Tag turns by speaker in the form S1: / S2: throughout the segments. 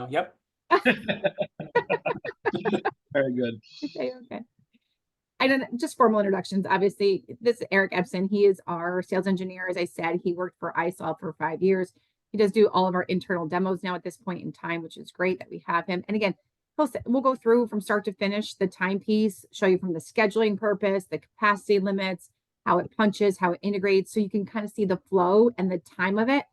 S1: Yep.
S2: Very good.
S3: Okay, okay. I don't just formal introductions. Obviously, this is Eric Epson. He is our sales engineer. As I said, he worked for iSolve for 5 years. He does do all of our internal demos now at this point in time, which is great that we have him. And again, we'll go through from start to finish the timepiece, show you from the scheduling purpose, the capacity limits, how it punches, how it integrates, so you can kind of see the flow and the time of it.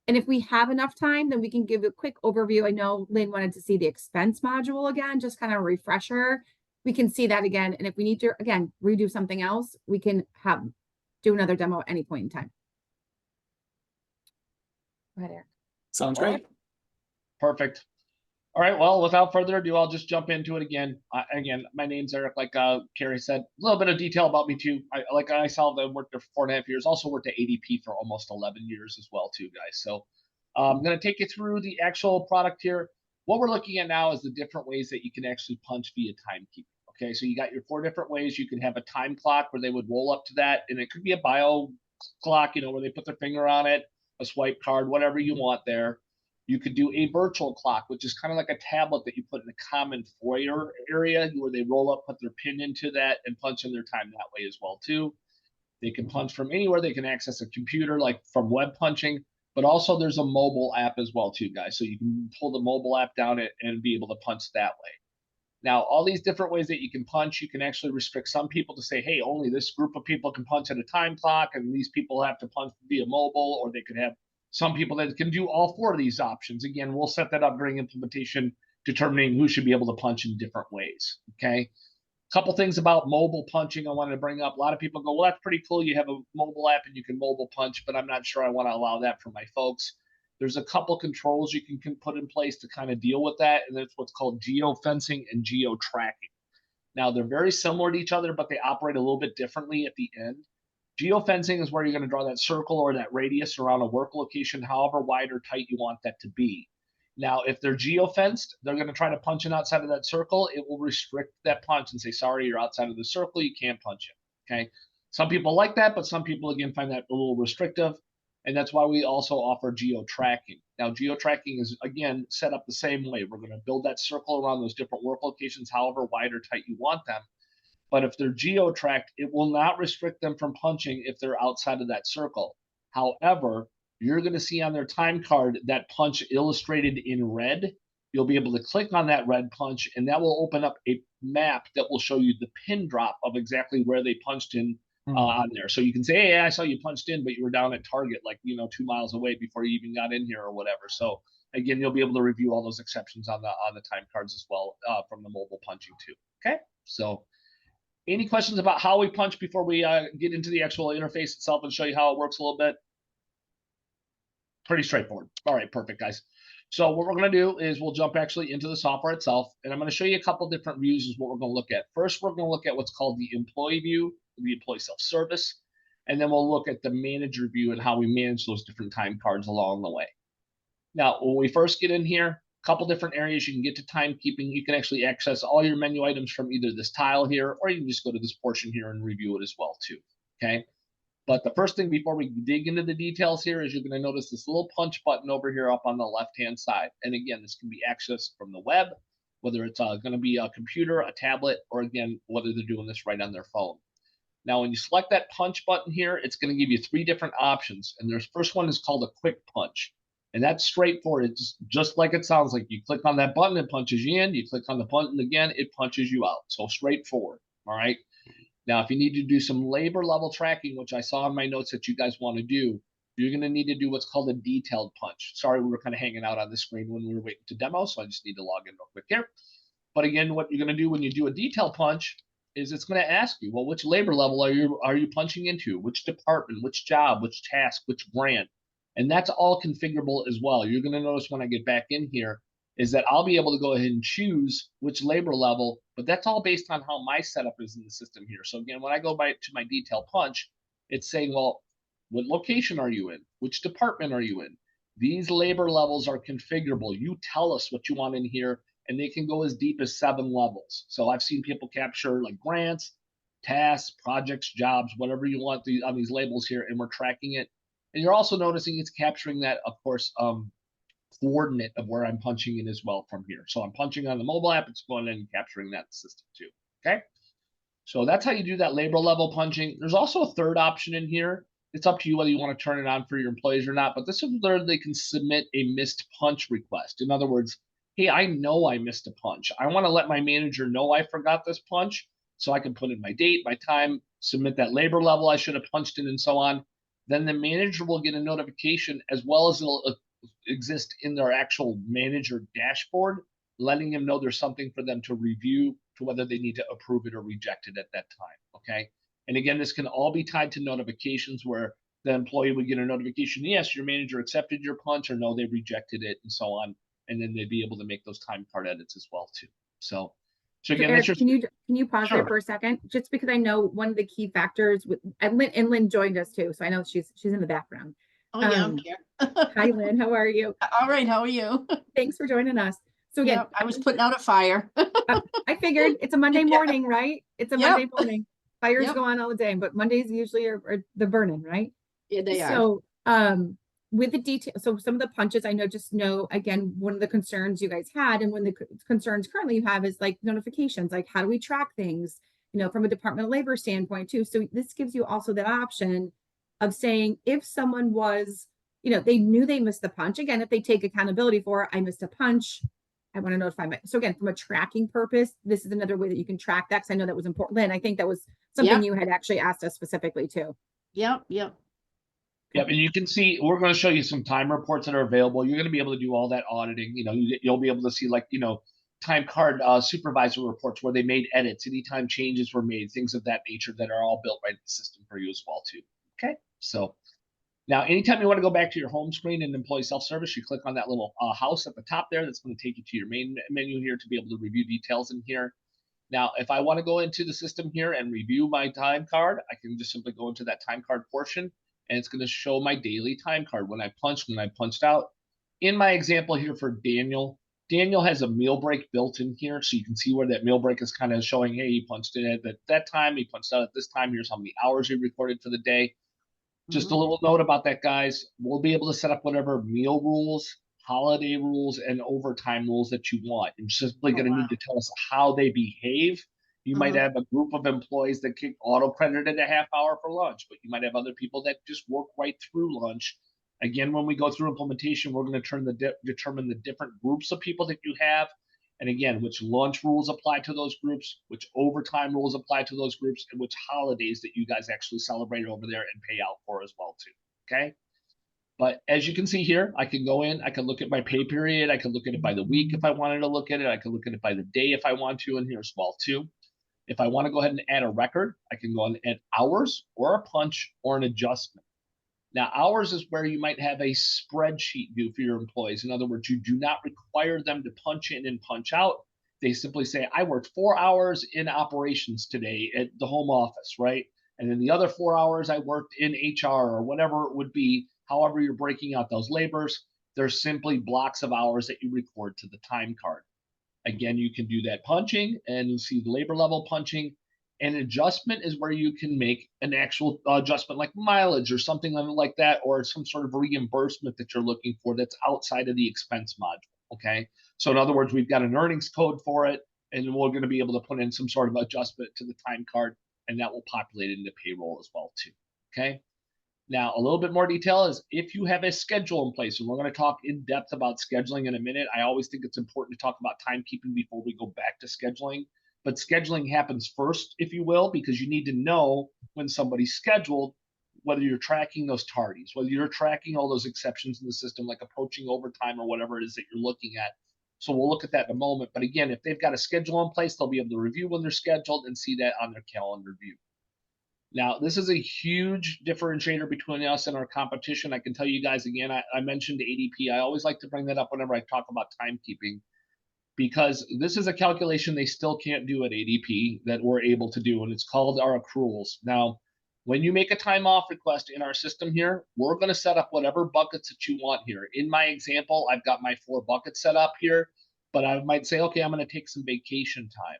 S3: And if we have enough time, then we can give a quick overview. I know Lynn wanted to see the expense module again, just kind of a refresher. We can see that again. And if we need to, again, redo something else, we can do another demo at any point in time. Go ahead, Eric.
S1: Sounds great.
S2: Perfect. All right. Well, without further ado, I'll just jump into it again. Again, my name's Eric. Like Carrie said, a little bit of detail about me too. I worked there for 4.5 years. Also worked at ADP for almost 11 years as well too, guys. So I'm going to take you through the actual product here. What we're looking at now is the different ways that you can actually punch via timekeeping. Okay, so you got your 4 different ways. You can have a time clock where they would roll up to that, and it could be a bio clock, where they put their finger on it, a swipe card, whatever you want there. You could do a virtual clock, which is kind of like a tablet that you put in a common foyer area where they roll up, put their pin into that, and punch in their time that way as well too. They can punch from anywhere. They can access a computer, like from web punching, but also there's a mobile app as well too, guys. So you can pull the mobile app down and be able to punch that way. Now, all these different ways that you can punch, you can actually restrict some people to say, hey, only this group of people can punch at a time clock, and these people have to punch via mobile, or they could have some people that can do all 4 of these options. Again, we'll set that up during implementation, determining who should be able to punch in different ways, okay? A couple things about mobile punching I wanted to bring up. A lot of people go, well, that's pretty cool. You have a mobile app and you can mobile punch, but I'm not sure I want to allow that for my folks. There's a couple controls you can put in place to kind of deal with that, and that's what's called geo-fencing and geo-tracking. Now, they're very similar to each other, but they operate a little bit differently at the end. Geofencing is where you're going to draw that circle or that radius around a work location, however wide or tight you want that to be. Now, if they're geofenced, they're going to try to punch in outside of that circle. It will restrict that punch and say, sorry, you're outside of the circle. You can't punch it. Okay. Some people like that, but some people, again, find that a little restrictive. And that's why we also offer geo-tracking. Now, geo-tracking is, again, set up the same way. We're going to build that circle around those different work locations, however wide or tight you want them. But if they're geo-tracked, it will not restrict them from punching if they're outside of that circle. However, you're going to see on their time card that punch illustrated in red. You'll be able to click on that red punch, and that will open up a map that will show you the pin drop of exactly where they punched in on there. So you can say, hey, I saw you punched in, but you were down at Target, like, 2 miles away before you even got in here or whatever. So again, you'll be able to review all those exceptions on the time cards as well from the mobile punching too. Okay, so any questions about how we punch before we get into the actual interface itself and show you how it works a little bit? Pretty straightforward. All right, perfect, guys. So what we're going to do is we'll jump actually into the software itself, and I'm going to show you a couple different views is what we're going to look at. First, we're going to look at what's called the employee view, the employee self-service, and then we'll look at the manager view and how we manage those different time cards along the way. Now, when we first get in here, a couple different areas you can get to timekeeping. You can actually access all your menu items from either this tile here, or you can just go to this portion here and review it as well too, okay? But the first thing before we dig into the details here is you're going to notice this little punch button over here up on the left-hand side. And again, this can be accessed from the web, whether it's going to be a computer, a tablet, or again, whether they're doing this right on their phone. Now, when you select that punch button here, it's going to give you 3 different options. And the first one is called a quick punch. And that's straightforward. It's just like it sounds like. You click on that button, it punches you in. You click on the button again, it punches you out. So straightforward, all right? Now, if you need to do some labor level tracking, which I saw in my notes that you guys want to do, you're going to need to do what's called a detailed punch. Sorry, we were kind of hanging out on the screen when we were waiting to demo, so I just need to log in real quick here. But again, what you're going to do when you do a detailed punch is it's going to ask you, well, which labor level are you punching into? Which department, which job, which task, which grant? And that's all configurable as well. You're going to notice when I get back in here is that I'll be able to go ahead and choose which labor level, but that's all based on how my setup is in the system here. So again, when I go to my detail punch, it's saying, well, what location are you in? Which department are you in? These labor levels are configurable. You tell us what you want in here, and they can go as deep as 7 levels. So I've seen people capture like grants, tasks, projects, jobs, whatever you want on these labels here, and we're tracking it. And you're also noticing it's capturing that, of course, coordinate of where I'm punching in as well from here. So I'm punching on the mobile app, it's going in and capturing that system too. Okay. So that's how you do that labor level punching. There's also a third option in here. It's up to you whether you want to turn it on for your employees or not, but this is where they can submit a missed punch request. In other words, hey, I know I missed a punch. I want to let my manager know I forgot this punch so I can put in my date, my time, submit that labor level I should have punched in, and so on. Then the manager will get a notification, as well as it'll exist in their actual manager dashboard, letting them know there's something for them to review to whether they need to approve it or reject it at that time. Okay. And again, this can all be tied to notifications where the employee would get a notification, yes, your manager accepted your punch, or no, they rejected it, and so on. And then they'd be able to make those time card edits as well too. So again,
S3: Eric,
S2: that's
S3: can you pause
S2: Sure.
S3: there for a second? Just because I know one of the key factors with and Lynn joined us too, so I know she's in the background.
S1: Oh, yeah, I'm here.
S3: Hi, Lynn. How are you?
S1: All right, how are you?
S3: Thanks for joining us. So again,
S1: Yeah, I was putting out a fire.
S3: I figured it's a Monday
S1: Yeah.
S3: morning, right? It's a
S1: Yep.
S3: Monday morning. Fires
S1: Yep.
S3: go on all the day, but Mondays usually are the burning, right?
S1: Yeah, they are.
S3: So, with the detail, so some of the punches, I know, just know, again, one of the concerns you guys had, and one of the concerns currently you have is like notifications, like how do we track things, from a Department of Labor standpoint too. So this gives you also that option of saying if someone was, they knew they missed the punch, again, if they take accountability for, I missed a punch, I want to notify my, so again, from a tracking purpose, this is another way that you can track that. Cause I know that was important. Lynn, I think that was something
S1: Yep.
S3: you had actually asked us specifically too.
S1: Yep.
S2: Yep, and you can see, we're going to show you some time reports that are available. You're going to be able to do all that auditing. You'll be able to see time card supervisor reports where they made edits, anytime changes were made, things of that nature that are all built right in the system for you as well too. Okay, so now anytime you want to go back to your home screen in employee self-service, you click on that little house at the top there. That's going to take you to your main menu here to be able to review details in here. Now, if I want to go into the system here and review my time card, I can just simply go into that time card portion, and it's going to show my daily time card when I punched, when I punched out. In my example here for Daniel has a meal break built in here, so you can see where that meal break is kind of showing, hey, he punched in at that time, he punched out at this time, here's how many hours he recorded for the day. Just a little note about that, guys. We'll be able to set up whatever meal rules, holiday rules, and overtime rules that you want. You're simply going to need to tell us how they behave. You might have a group of employees that get auto-credited a half hour for lunch, but you might have other people that just work right through lunch. Again, when we go through implementation, we're going to determine the different groups of people that you have. And again, which lunch rules apply to those groups, which overtime rules apply to those groups, and which holidays that you guys actually celebrate over there and pay out for as well too. Okay. But as you can see here, I can go in, I can look at my pay period. I can look at it by the week if I wanted to look at it. I can look at it by the day if I want to in here as well too. If I want to go ahead and add a record, I can go and add hours or a punch or an adjustment. Now, hours is where you might have a spreadsheet view for your employees. In other words, you do not require them to punch in and punch out. They simply say, I worked 4 hours in operations today at the home office, right? And then the other 4 hours I worked in HR or whatever it would be, however you're breaking out those labors, they're simply blocks of hours that you record to the time card. Again, you can do that punching and you see the labor level punching. An adjustment is where you can make an actual adjustment like mileage or something like that, or some sort of reimbursement that you're looking for that's outside of the expense module. Okay. So in other words, we've got an earnings code for it, and we're going to be able to put in some sort of adjustment to the time card, and that will populate into payroll as well too. Okay. Now, a little bit more detail is if you have a schedule in place, and we're going to talk in depth about scheduling in a minute. I always think it's important to talk about timekeeping before we go back to scheduling. But scheduling happens first, if you will, because you need to know when somebody's scheduled, whether you're tracking those tardies, whether you're tracking all those exceptions in the system, like approaching overtime or whatever it is that you're looking at. So we'll look at that in a moment. But again, if they've got a schedule in place, they'll be able to review when they're scheduled and see that on their calendar view. Now, this is a huge differentiator between us and our competition. I can tell you guys again, I mentioned ADP. I always like to bring that up whenever I talk about timekeeping, because this is a calculation they still can't do at ADP that we're able to do, and it's called our accruals. Now, when you make a time off request in our system here, we're going to set up whatever buckets that you want here. In my example, I've got my 4 buckets set up here, but I might say, okay, I'm going to take some vacation time.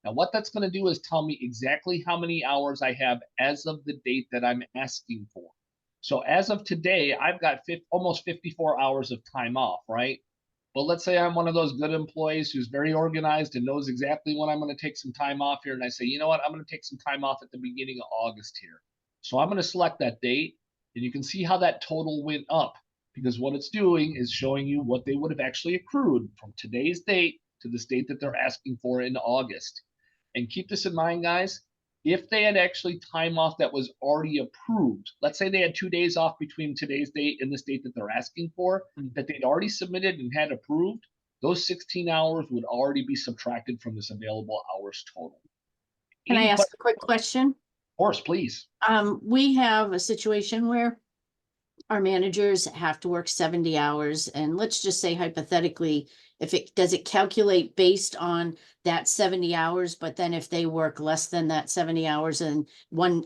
S2: Now, what that's going to do is tell me exactly how many hours I have as of the date that I'm asking for. So as of today, I've got almost 54 hours of time off, right? But let's say I'm one of those good employees who's very organized and knows exactly when I'm going to take some time off here. And I say, you know what, I'm going to take some time off at the beginning of August here. So I'm going to select that date, and you can see how that total went up, because what it's doing is showing you what they would have actually accrued from today's date to this date that they're asking for in August. And keep this in mind, guys. If they had actually time off that was already approved, let's say they had 2 days off between today's date and this date that they're asking for, that they'd already submitted and had approved, those 16 hours would already be subtracted from this available hours total.
S1: Can I
S2: Any
S1: ask a quick question?
S2: Of course, please.
S1: We have a situation where our managers have to work 70 hours, and let's just say hypothetically, does it calculate based on that 70 hours, but then if they work less than that 70 hours in one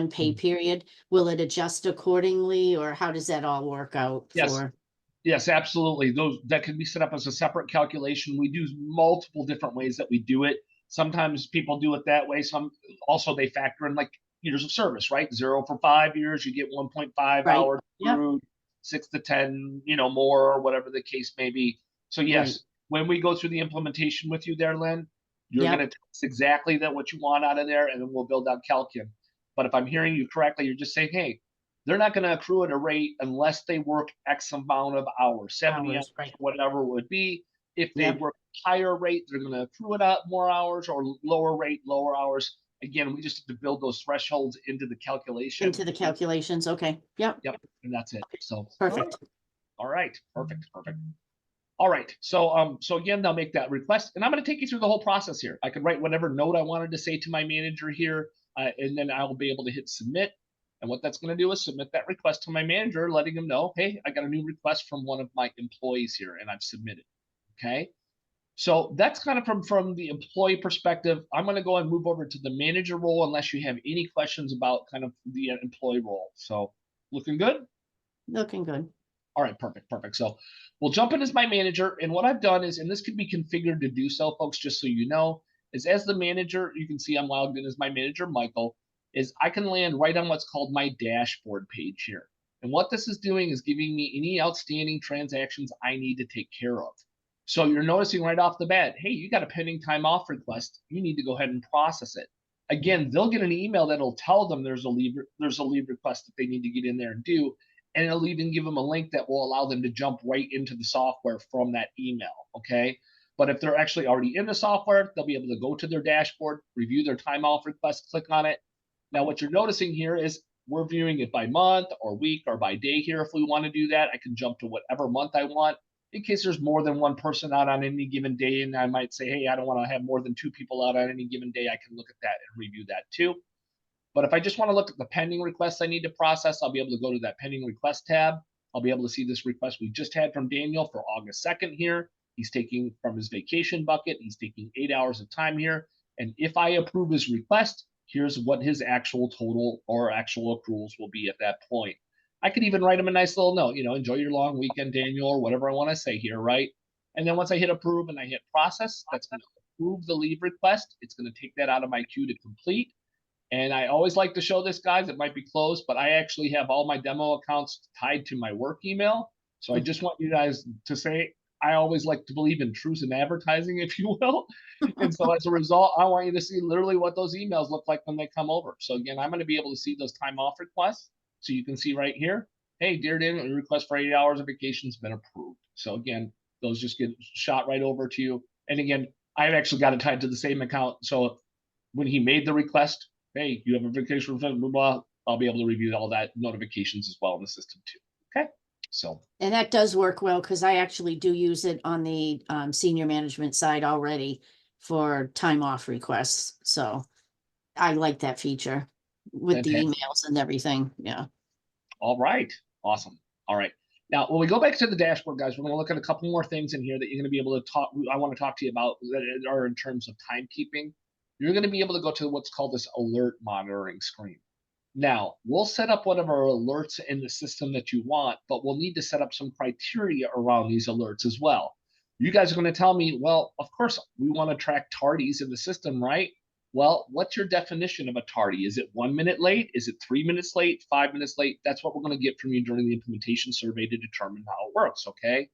S1: pay period, will it adjust accordingly, or how does that all work out
S2: Yes.
S1: for?
S2: Yes, absolutely. That can be set up as a separate calculation. We do multiple different ways that we do it. Sometimes people do it that way. Some also they factor in like years of service, right? 0 for 5 years, you get 1.5
S1: Right.
S2: hours
S1: Yep.
S2: accrued, 6 to 10, more, or whatever the case may be. So yes,
S1: Right.
S2: when we go through the implementation with you there, Lynn, you're
S1: Yep.
S2: going to tell us exactly what you want out of there, and then we'll build out Calculum. But if I'm hearing you correctly, you're just saying, hey, they're not going to accrue at a rate unless they work X amount of hours, 70 hours,
S1: Right.
S2: whatever it would be. If they
S1: Yep.
S2: work higher rate, they're going to accrue it out more hours, or lower rate, lower hours. Again, we just have to build those thresholds into the calculation.
S1: Into the calculations. Okay. Yep.
S2: Yep, and that's it. So
S1: Perfect.
S2: all right, perfect. All right, so again, they'll make that request, and I'm going to take you through the whole process here. I could write whatever note I wanted to say to my manager here, and then I'll be able to hit submit. And what that's going to do is submit that request to my manager, letting him know, hey, I got a new request from one of my employees here, and I've submitted. Okay, so that's kind of from the employee perspective. I'm going to go and move over to the manager role unless you have any questions about kind of the employee role. So looking good?
S1: Looking good.
S2: All right, perfect. So we'll jump in as my manager. And what I've done is, and this could be configured to do so, folks, just so you know, is as the manager, you can see I'm logged in as my manager, Michael, is I can land right on what's called my dashboard page here. And what this is doing is giving me any outstanding transactions I need to take care of. So you're noticing right off the bat, hey, you got a pending time off request. You need to go ahead and process it. Again, they'll get an email that'll tell them there's a leave request that they need to get in there and do. And it'll even give them a link that will allow them to jump right into the software from that email, okay? But if they're actually already in the software, they'll be able to go to their dashboard, review their time off request, click on it. Now, what you're noticing here is we're viewing it by month or week or by day here. If we want to do that, I can jump to whatever month I want. In case there's more than one person out on any given day, and I might say, hey, I don't want to have more than 2 people out on any given day, I can look at that and review that too. But if I just want to look at the pending requests I need to process, I'll be able to go to that pending request tab. I'll be able to see this request we just had from Daniel for August 2nd here. He's taking from his vacation bucket. He's taking 8 hours of time here. And if I approve his request, here's what his actual total or actual accruals will be at that point. I could even write him a nice little note, enjoy your long weekend, Daniel, or whatever I want to say here, right? And then once I hit approve and I hit process, that's going to approve the leave request. It's going to take that out of my queue to complete. And I always like to show this, guys. It might be closed, but I actually have all my demo accounts tied to my work email. So I just want you guys to say, I always like to believe in truth in advertising, if you will. And so as a result, I want you to see literally what those emails look like when they come over. So again, I'm going to be able to see those time off requests. So you can see right here, hey, dear Daniel, your request for 8 hours of vacation has been approved. So again, those just get shot right over to you. And again, I've actually got it tied to the same account. So when he made the request, hey, you have a vacation, blah, blah, blah, I'll be able to review all that notifications as well in the system too. Okay. So.
S1: And that does work well, because I actually do use it on the senior management side already for time off requests. So I like that feature with the emails and everything. Yeah.
S2: All right. Awesome. All right. Now, when we go back to the dashboard, guys, we're going to look at a couple more things in here that you're going to be able to talk. I want to talk to you about that are in terms of timekeeping. You're going to be able to go to what's called this alert monitoring screen. Now, we'll set up whatever alerts in the system that you want, but we'll need to set up some criteria around these alerts as well. You guys are going to tell me, well, of course, we want to track tardies in the system, right? Well, what's your definition of a tardy? Is it 1 minute late? Is it 3 minutes late? 5 minutes late? That's what we're going to get from you during the implementation survey to determine how it works. Okay.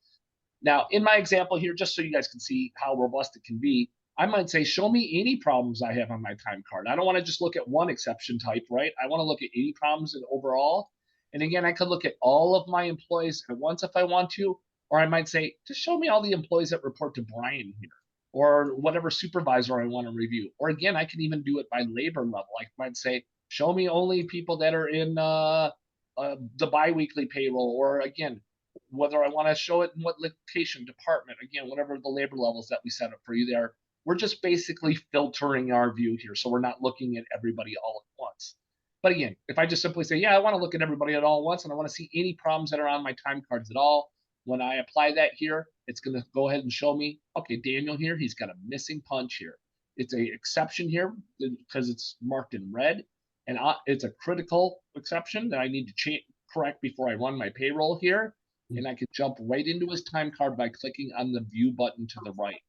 S2: Now, in my example here, just so you guys can see how robust it can be, I might say, show me any problems I have on my time card. I don't want to just look at one exception type, right? I want to look at any problems in overall. And again, I could look at all of my employees at once if I want to, or I might say, just show me all the employees that report to Brian here, or whatever supervisor I want to review. Or again, I can even do it by labor level. I might say, show me only people that are in the biweekly payroll, or again, whether I want to show it in what location, department, again, whatever the labor levels that we set up for you there. We're just basically filtering our view here. So we're not looking at everybody all at once. But again, if I just simply say, yeah, I want to look at everybody at all at once, and I want to see any problems that are on my time cards at all, when I apply that here, it's going to go ahead and show me, okay, Daniel here, he's got a missing punch here. It's a exception here because it's marked in red, and it's a critical exception that I need to correct before I run my payroll here. And I can jump right into his time card by clicking on the view button to the right.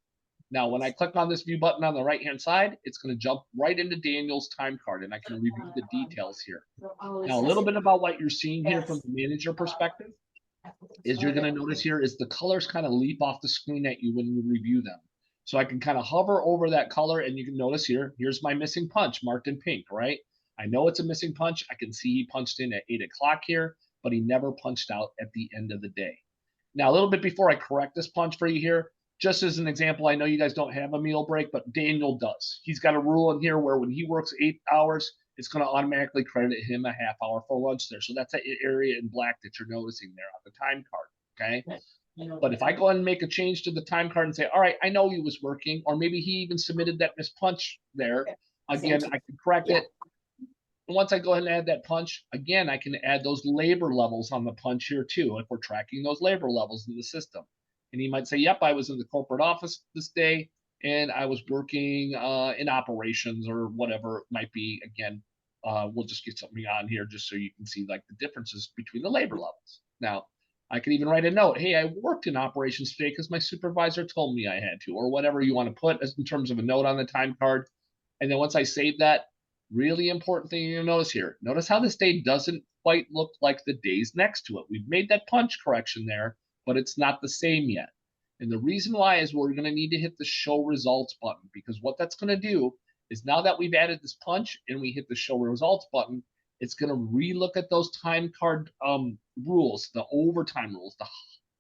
S2: Now, when I click on this view button on the right-hand side, it's going to jump right into Daniel's time card, and I can review the details here. Now, a little bit about what you're seeing here from the manager perspective is you're going to notice here is the colors kind of leap off the screen at you when you review them. So I can kind of hover over that color, and you can notice here, here's my missing punch marked in pink, right? I know it's a missing punch. I can see he punched in at 8 o'clock here, but he never punched out at the end of the day. Now, a little bit before I correct this punch for you here, just as an example, I know you guys don't have a meal break, but Daniel does. He's got a rule in here where when he works 8 hours, it's going to automatically credit him a half hour for lunch there. So that's that area in black that you're noticing there on the time card, okay? But if I go ahead and make a change to the time card and say, all right, I know he was working, or maybe he even submitted that missed punch there, again, I can correct it. And once I go ahead and add that punch, again, I can add those labor levels on the punch here too, if we're tracking those labor levels in the system. And he might say, yep, I was in the corporate office this day, and I was working in operations or whatever it might be. Again, we'll just get something on here just so you can see like the differences between the labor levels. Now, I could even write a note, hey, I worked in operations today because my supervisor told me I had to, or whatever you want to put as in terms of a note on the time card. And then once I save that, really important thing you'll notice here. Notice how this day doesn't quite look like the days next to it. We've made that punch correction there, but it's not the same yet. And the reason why is we're going to need to hit the show results button, because what that's going to do is now that we've added this punch and we hit the show results button, it's going to relook at those time card rules, the overtime rules,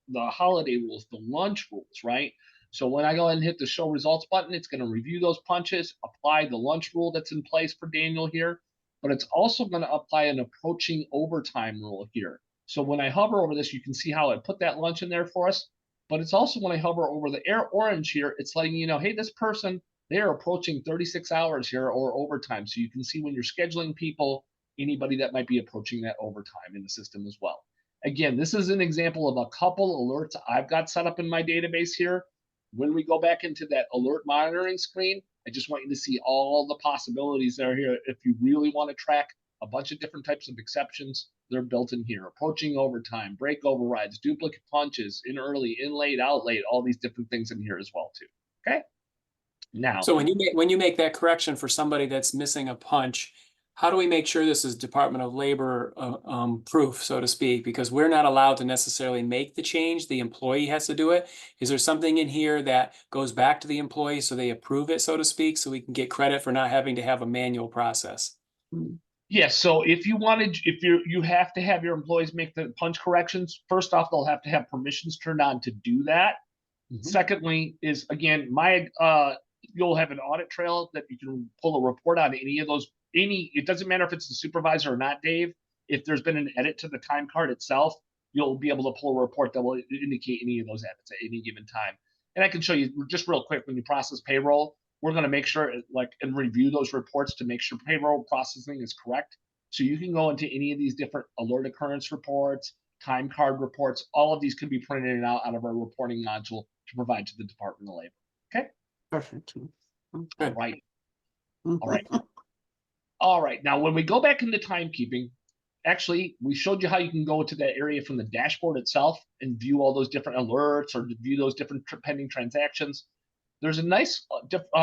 S2: the holiday rules, the lunch rules, right? So when I go ahead and hit the show results button, it's going to review those punches, apply the lunch rule that's in place for Daniel here, but it's also going to apply an approaching overtime rule here. So when I hover over this, you can see how I put that lunch in there for us, but it's also when I hover over the orange here, it's letting you know, hey, this person, they're approaching 36 hours here or overtime. So you can see when you're scheduling people, anybody that might be approaching that overtime in the system as well. Again, this is an example of a couple alerts I've got set up in my database here. When we go back into that alert monitoring screen, I just want you to see all the possibilities that are here. If you really want to track a bunch of different types of exceptions, they're built in here. Approaching overtime, break overrides, duplicate punches, in early, in late, out late, all these different things in here as well too. Okay. Now,
S4: so when you make that correction for somebody that's missing a punch, how do we make sure this is Department of Labor proof, so to speak? Because we're not allowed to necessarily make the change. The employee has to do it. Is there something in here that goes back to the employee so they approve it, so to speak, so we can get credit for not having to have a manual process?
S2: Yes. So if you wanted, if you have to have your employees make the punch corrections, first off, they'll have to have permissions turned on to do that. Secondly, is again, you'll have an audit trail that you can pull a report on any of those. It doesn't matter if it's the supervisor or not, Dave. If there's been an edit to the time card itself, you'll be able to pull a report that will indicate any of those edits at any given time. And I can show you just real quick, when you process payroll, we're going to make sure and review those reports to make sure payroll processing is correct. So you can go into any of these different alert occurrence reports, time card reports. All of these can be printed out of our reporting module to provide to the Department of Labor. Okay.
S1: Perfect.
S2: All right. All right. All right. Now, when we go back into timekeeping, actually, we showed you how you can go to that area from the dashboard itself and view all those different alerts or view those different pending transactions. There's a nice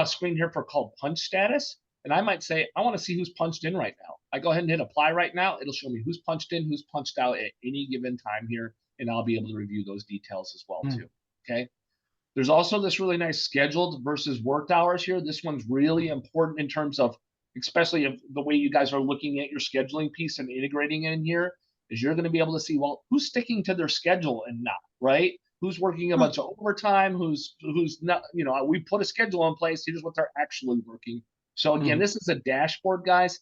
S2: screen here called punch status. And I might say, I want to see who's punched in right now. I go ahead and hit apply right now. It'll show me who's punched in, who's punched out at any given time here. And I'll be able to review those details as well too. Okay. There's also this really nice scheduled versus worked hours here. This one's really important in terms of, especially if the way you guys are looking at your scheduling piece and integrating in here, is you're going to be able to see, well, who's sticking to their schedule and not, right? Who's working a bunch of overtime, who's not, you know, we put a schedule in place. Here's what they're actually working. So again, this is a dashboard, guys.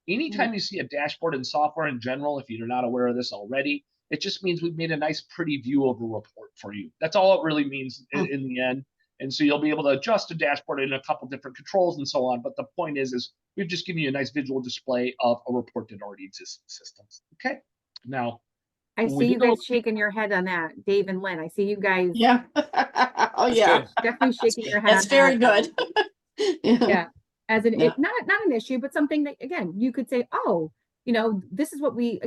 S2: Anytime you see a dashboard in software in general, if you're not aware of this already, it just means we've made a nice, pretty view of a report for you. That's all it really means in the end. And so you'll be able to adjust a dashboard in a couple different controls and so on. But the point is we've just given you a nice visual display of a report that already exists in systems. Okay. Now,
S3: I
S2: when we
S3: see you
S2: go-
S3: guys shaking your head on that, Dave and Lynn. I see you guys
S1: Yeah. Oh,
S4: That's
S1: yeah.
S4: good.
S3: definitely shaking your head
S1: That's
S3: on
S1: very
S3: that.
S1: good.
S3: Yeah. As an,
S1: Yeah.
S3: not an issue, but something that, again, you could say, oh, you know, this is what we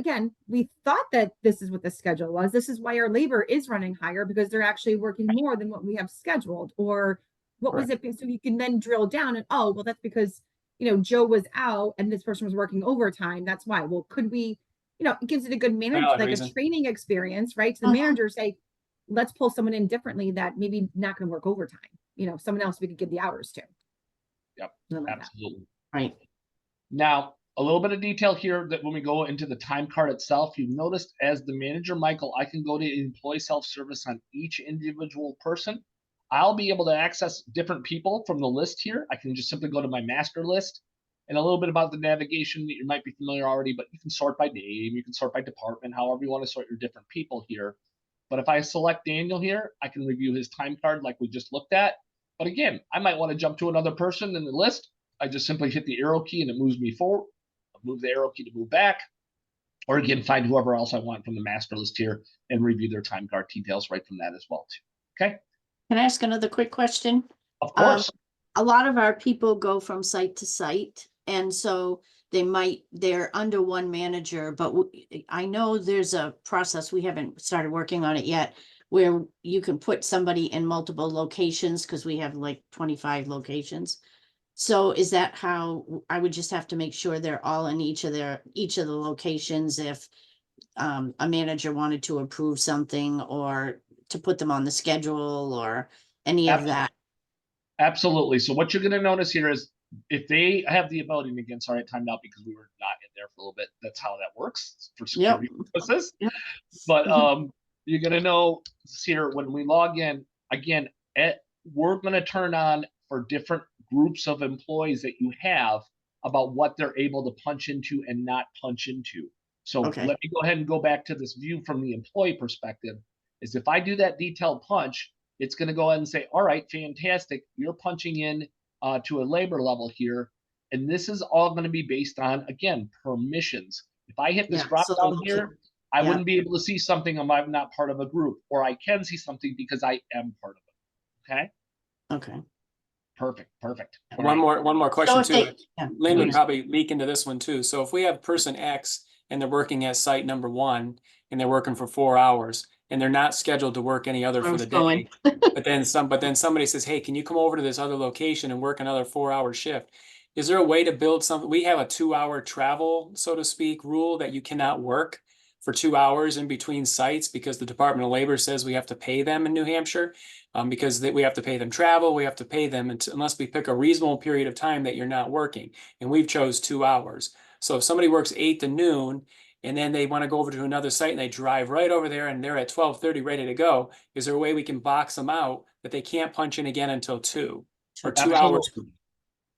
S3: thought that this is what the schedule was. This is why our labor is running higher, because they're actually working more than what we have scheduled. Or what was it? So you can then drill down and, oh, well, that's because, you know, Joe was out and this person was working overtime. That's why. Well, could we, you know, it gives it a good manage,
S4: Valid
S3: like
S4: reason.
S3: a training experience, right? To the manager, say, let's pull someone in differently that maybe not going to work overtime. You know, someone else we could give the hours to.
S2: Yep,
S3: Something like that.
S2: absolutely.
S1: Right.
S2: Now, a little bit of detail here that when we go into the time card itself, you've noticed as the manager, Michael, I can go to employee self-service on each individual person. I'll be able to access different people from the list here. I can just simply go to my master list, and a little bit about the navigation that you might be familiar already, but you can sort by name, you can sort by department, however you want to sort your different people here. But if I select Daniel here, I can review his time card like we just looked at. But again, I might want to jump to another person in the list. I just simply hit the arrow key and it moves me forward. I'll move the arrow key to move back. Or again, find whoever else I want from the master list here and review their time card details right from that as well too. Okay.
S1: Can I ask another quick question?
S2: Of course.
S1: A lot of our people go from site to site, and so they're under one manager, but I know there's a process, we haven't started working on it yet, where you can put somebody in multiple locations, because we have like 25 locations. So is that how I would just have to make sure they're all in each of the locations if a manager wanted to approve something or to put them on the schedule or any of that?
S2: Absolutely. So what you're going to notice here is if they have the ability, and again, sorry, I timed out because we were not in there for a little bit. That's how that works for security purposes.
S1: Yep.
S2: But you're going to know here when we log in, again, we're going to turn on for different groups of employees that you have about what they're able to punch into and not punch into. So
S1: Okay.
S2: let me go ahead and go back to this view from the employee perspective. Is if I do that detailed punch, it's going to go ahead and say, all right, fantastic. You're punching in to a labor level here. And this is all going to be based on, again, permissions. If I hit this drop down here, I wouldn't be able to see something if I'm not part of a group, or I can see something because I am part of it. Okay.
S1: Okay.
S2: Perfect.
S4: One more question
S1: So
S4: too.
S1: if they-
S4: Lynn would
S2: please.
S4: probably leak into this one too. So if we have person X and they're working at site number 1 and they're working for 4 hours and they're not scheduled to work any other
S1: Where I
S4: for the
S1: was going.
S4: day, but then somebody says, hey, can you come over to this other location and work another 4-hour shift? Is there a way to build something? We have a 2-hour travel, so to speak, rule that you cannot work for 2 hours in between sites because the Department of Labor says we have to pay them in New Hampshire. Because we have to pay them travel, we have to pay them unless we pick a reasonable period of time that you're not working. And we've chose 2 hours. So if somebody works 8 to noon and then they want to go over to another site and they drive right over there and they're at 12:30 ready to go, is there a way we can box them out that they can't punch in again until 2 or 2 hours?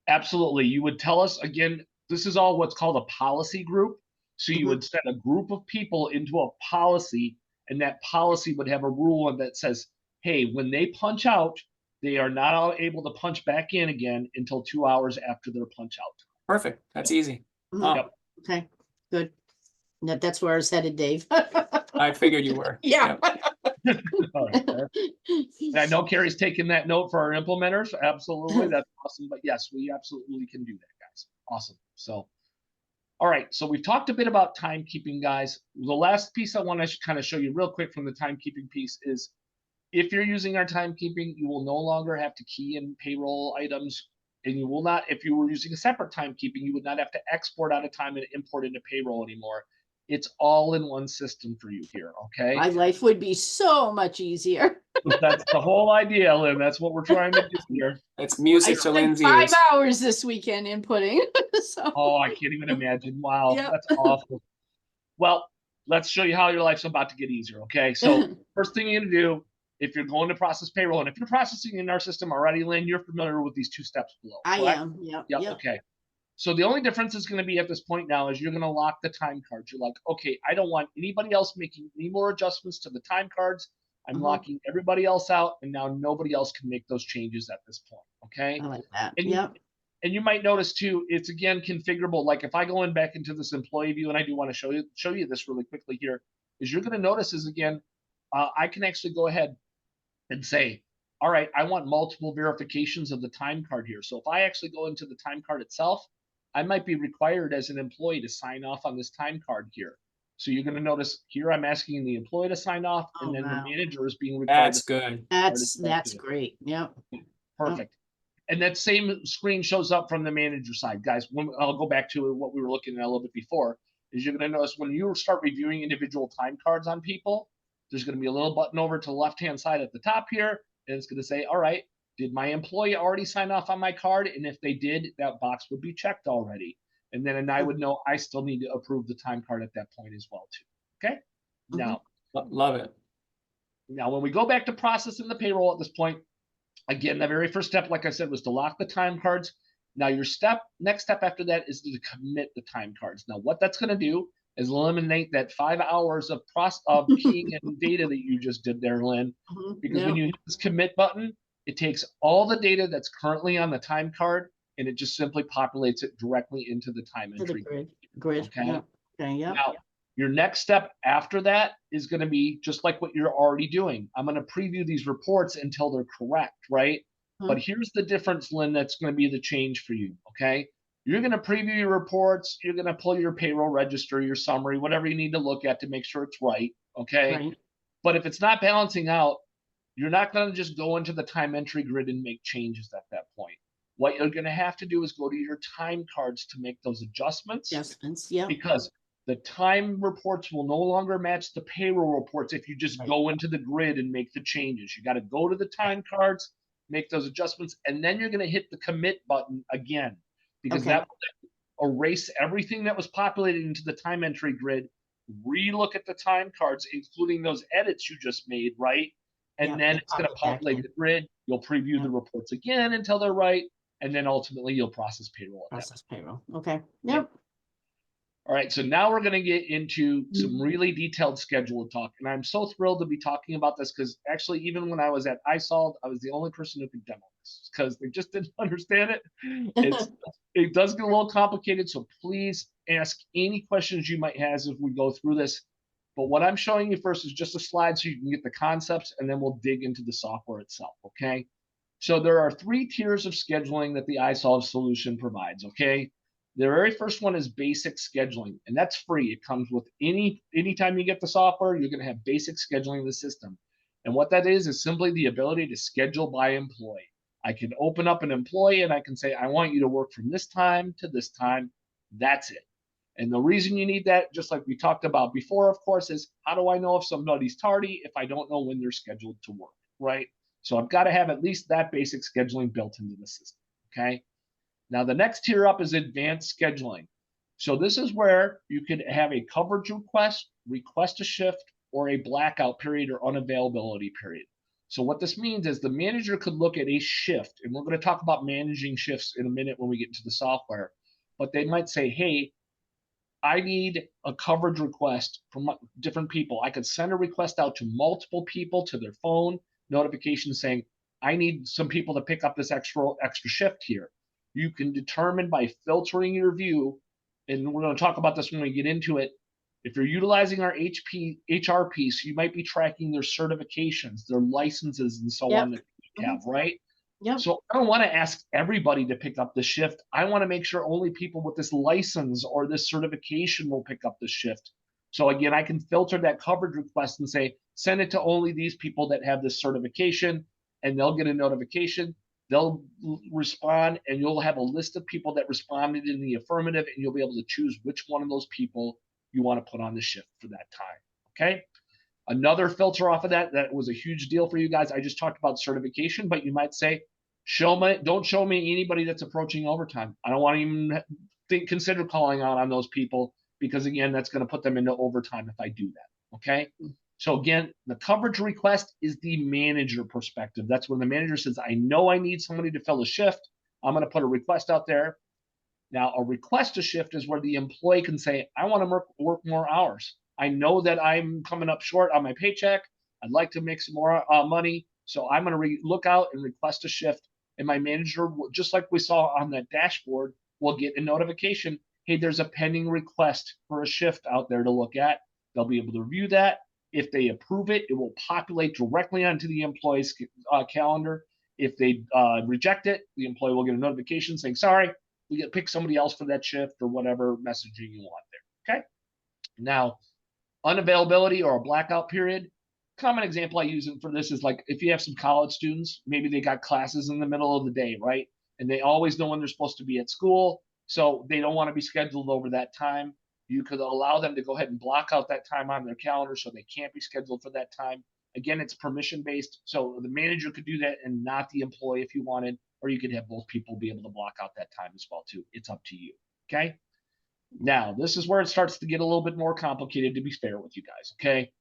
S2: Absolutely. You would tell us, again, this is all what's called a policy group. So you would set a group of people into a policy, and that policy would have a rule that says, hey, when they punch out, they are not able to punch back in again until 2 hours after their punch out.
S4: Perfect. That's easy.
S1: Mhm.
S2: Yep.
S1: Okay, good. That's where I was headed, Dave.
S4: I figured you were.
S1: Yeah.
S2: All right. And I know Carrie's taking that note for our implementers. Absolutely. That's awesome. But yes, we absolutely can do that, guys. Awesome. So, all right. So we've talked a bit about timekeeping, guys. The last piece I want to kind of show you real quick from the timekeeping piece is if you're using our timekeeping, you will no longer have to key in payroll items And you will not, if you were using a separate timekeeping, you would not have to export out of time and import into payroll anymore. It's all in one system for you here, okay?
S1: My life would be so much easier.
S2: That's the whole idea, Lynn. That's what we're trying to do here.
S4: That's
S1: I
S4: music to
S1: spent
S4: Lynn's
S1: 5
S4: ears.
S1: hours this weekend inputting, so.
S2: Oh, I can't even imagine. Wow,
S1: Yep.
S2: that's awful. Well, let's show you how your life's about to get easier, okay? So first thing you're gonna do, if you're going to process payroll, and if you're processing in our system already, Lynn, you're familiar with these 2 steps below,
S1: I
S2: correct?
S1: am, yep,
S2: Yep,
S1: yep.
S2: okay. So the only difference is gonna be at this point now is you're gonna lock the time cards. You're like, okay, I don't want anybody else making any more adjustments to the time cards. I'm
S1: Mhm.
S2: locking everybody else out, and now nobody else can make those changes at this point, okay?
S1: I like that,
S2: And
S1: yep.
S2: and you might notice too, it's again configurable. Like if I go in back into this employee view, and I do want to show you this really quickly here, is you're going to notice is again, I can actually go ahead and say, all right, I want multiple verifications of the time card here. So if I actually go into the time card itself, I might be required as an employee to sign off on this time card here. So you're going to notice here, I'm asking the employee to sign off, and
S1: Oh,
S2: then
S1: wow.
S2: the manager is being required.
S4: That's good.
S1: That's great, yep.
S2: Perfect. And that same screen shows up from the manager side, guys. I'll go back to what we were looking at a little bit before. Is you're going to notice when you start reviewing individual time cards on people, there's going to be a little button over to the left-hand side at the top here, and it's going to say, all right, did my employee already sign off on my card? And if they did, that box would be checked already. And then I would know I still need to approve the time card at that point as well, too. Okay? Now,
S4: Love it.
S2: when we go back to processing the payroll at this point, again, the very first step, like I said, was to lock the time cards. Now your next step after that is to commit the time cards. Now what that's going to do is eliminate that 5 hours of keying in data that you just did there, Lynn. Because when you hit this commit button, it takes all the data that's currently on the time card and it just simply populates it directly into the time
S1: To the
S2: entry
S1: grid,
S2: Okay.
S1: yep, okay, yep.
S2: Now, your next step after that is going to be just like what you're already doing. I'm going to preview these reports until they're correct, right? But here's the difference, Lynn, that's going to be the change for you, okay? You're going to preview your reports. You're going to pull your payroll register, your summary, whatever you need to look at to make sure it's right, okay?
S1: Right.
S2: But if it's not balancing out, you're not going to just go into the time entry grid and make changes at that point. What you're going to have to do is go to your time cards to make those adjustments.
S1: Adjustments, yep.
S2: Because the time reports will no longer match the payroll reports if you just go into the grid and make the changes. You got to go to the time cards, make those adjustments, and then you're going to hit the commit button again, because that will erase everything that was populated into the time entry grid, relook at the time cards, including those edits you just made, right? And then it's going to populate the grid. You'll preview the reports again until they're right, and then ultimately you'll process payroll.
S1: Process payroll, okay, yep.
S2: All right, so now we're going to get into some really detailed schedule talk. And I'm so thrilled to be talking about this because actually, even when I was at iSolved, I was the only person who could demo this because they just didn't understand it. It does get a little complicated, so please ask any questions you might have as we go through this. But what I'm showing you first is just a slide so you can get the concepts, and then we'll dig into the software itself, okay? So there are 3 tiers of scheduling that the iSolved solution provides, okay? The very first one is basic scheduling, and that's free. It comes with anytime you get the software, you're going to have basic scheduling in the system. And what that is simply the ability to schedule by employee. I can open up an employee and I can say, I want you to work from this time to this time. That's it. And the reason you need that, just like we talked about before, of course, is how do I know if somebody's tardy if I don't know when they're scheduled to work, right? So I've got to have at least that basic scheduling built into the system, okay? Now, the next tier up is advanced scheduling. So this is where you could have a coverage request a shift, or a blackout period or unavailability period. So what this means is the manager could look at a shift, and we're going to talk about managing shifts in a minute when we get into the software, but they might say, hey, I need a coverage request from different people. I could send a request out to multiple people to their phone notification saying, I need some people to pick up this extra shift here. You can determine by filtering your view, and we're going to talk about this when we get into it. If you're utilizing our HR piece, you might be tracking their certifications, their licenses, and so on that you have, right?
S1: Yep.
S2: So I don't want to ask everybody to pick up the shift. I want to make sure only people with this license or this certification will pick up the shift. So again, I can filter that coverage request and say, send it to only these people that have this certification, and they'll get a notification. they'll respond, and you'll have a list of people that responded in the affirmative, and you'll be able to choose which one of those people you want to put on the shift for that time. Okay. Another filter off of that was a huge deal for you guys. I just talked about certification, but you might say, don't show me anybody that's approaching overtime. I don't want to even consider calling out on those people, because again, that's going to put them into overtime if I do that. Okay. So again, the coverage request is the manager perspective. That's when the manager says, I know I need somebody to fill a shift. I'm going to put a request out there. Now, a request to shift is where the employee can say, I want to work more hours. I know that I'm coming up short on my paycheck. I'd like to make some more money. So I'm going to look out and request a shift. And my manager, just like we saw on that dashboard, will get a notification. Hey, there's a pending request for a shift out there to look at. They'll be able to review that. If they approve it, it will populate directly onto the employee's calendar. If they reject it, the employee will get a notification saying, sorry, we get to pick somebody else for that shift, or whatever messaging you want there. Okay. Now, unavailability or a blackout period. Common example I use for this is like if you have some college students, maybe they got classes in the middle of the day, right? And they always know when they're supposed to be at school, so they don't want to be scheduled over that time. You could allow them to go ahead and block out that time on their calendar so they can't be scheduled for that time. Again, it's permission based, so the manager could do that and not the employee if you wanted, or you could have both people be able to block out that time as well too. It's up to you. Okay. Now, this is where it starts to get a little bit more complicated, to be fair with you guys. Okay.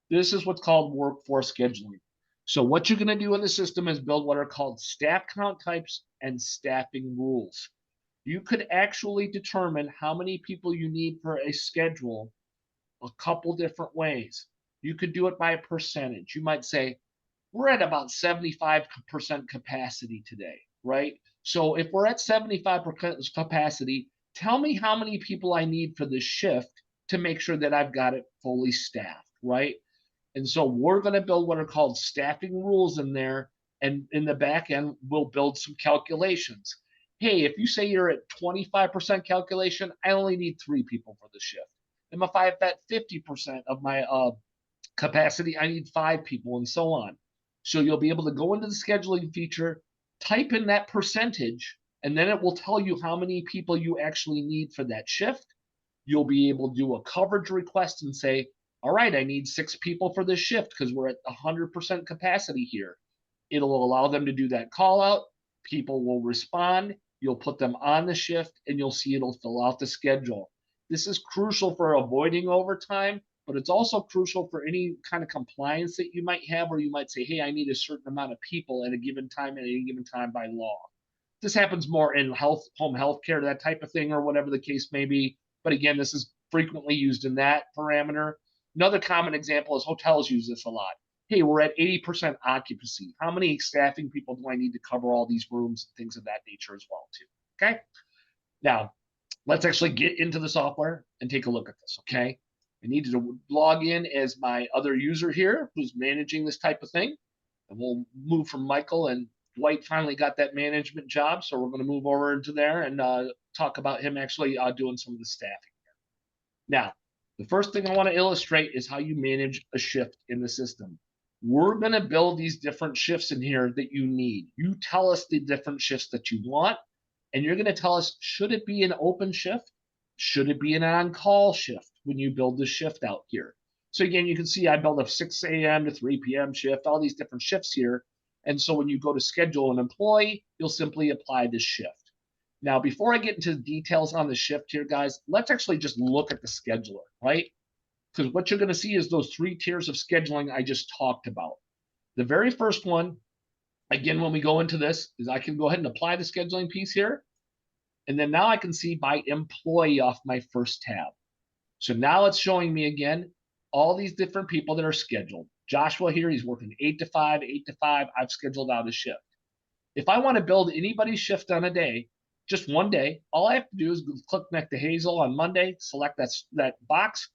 S2: This is what's called workforce scheduling. So what you're going to do in the system is build what are called staff count types and staffing rules. You could actually determine how many people you need for a schedule a couple different ways. You could do it by a percentage. You might say, we're at about 75% capacity today, right? So if we're at 75% capacity, tell me how many people I need for this shift to make sure that I've got it fully staffed, right? And so we're going to build what are called staffing rules in there. And in the back end, we'll build some calculations. Hey, if you say you're at 25% calculation, I only need 3 people for the shift. And if I'm at 50% of my capacity, I need 5 people, and so on. So you'll be able to go into the scheduling feature, type in that percentage, and then it will tell you how many people you actually need for that shift. You'll be able to do a coverage request and say, all right, I need 6 people for this shift because we're at 100% capacity here. It'll allow them to do that call out. People will respond. You'll put them on the shift, and you'll see it'll fill out the schedule. This is crucial for avoiding overtime, but it's also crucial for any kind of compliance that you might have, where you might say, hey, I need a certain amount of people at a given time by law. This happens more in home health care, that type of thing, or whatever the case may be. But again, this is frequently used in that parameter. Another common example is hotels use this a lot. Hey, we're at 80% occupancy. How many staffing people do I need to cover all these rooms and things of that nature as well too? Okay. Now, let's actually get into the software and take a look at this. Okay. I need to log in as my other user here who's managing this type of thing. And we'll move from Michael, and Dwight finally got that management job. So we're going to move over into there and talk about him actually doing some of the staffing. Now, the first thing I want to illustrate is how you manage a shift in the system. We're going to build these different shifts in here that you need. You tell us the different shifts that you want, and you're going to tell us, should it be an open shift? Should it be an on-call shift when you build the shift out here? So again, you can see I built a 6 a.m. to 3 p.m. shift, all these different shifts here. And so when you go to schedule an employee, you'll simply apply this shift. Now, before I get into the details on the shift here, guys, let's actually just look at the scheduler, right? Because what you're going to see is those 3 tiers of scheduling I just talked about. The very first one, again, when we go into this, is I can go ahead and apply the scheduling piece here. And then now I can see by employee off my first tab. So now it's showing me again all these different people that are scheduled. Joshua here, he's working 8 to 5, 8 to 5. I've scheduled out a shift. If I want to build anybody's shift on a day, just one day, all I have to do is click next to Hazel on Monday, select that box,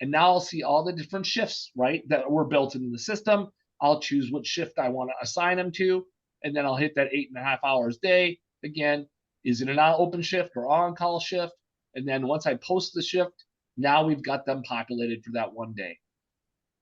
S2: and now I'll see all the different shifts, right, that were built into the system. I'll choose which shift I want to assign them to, and then I'll hit that 8.5 hours day. Again, is it an open shift or on-call shift? And then once I post the shift, now we've got them populated for that one day.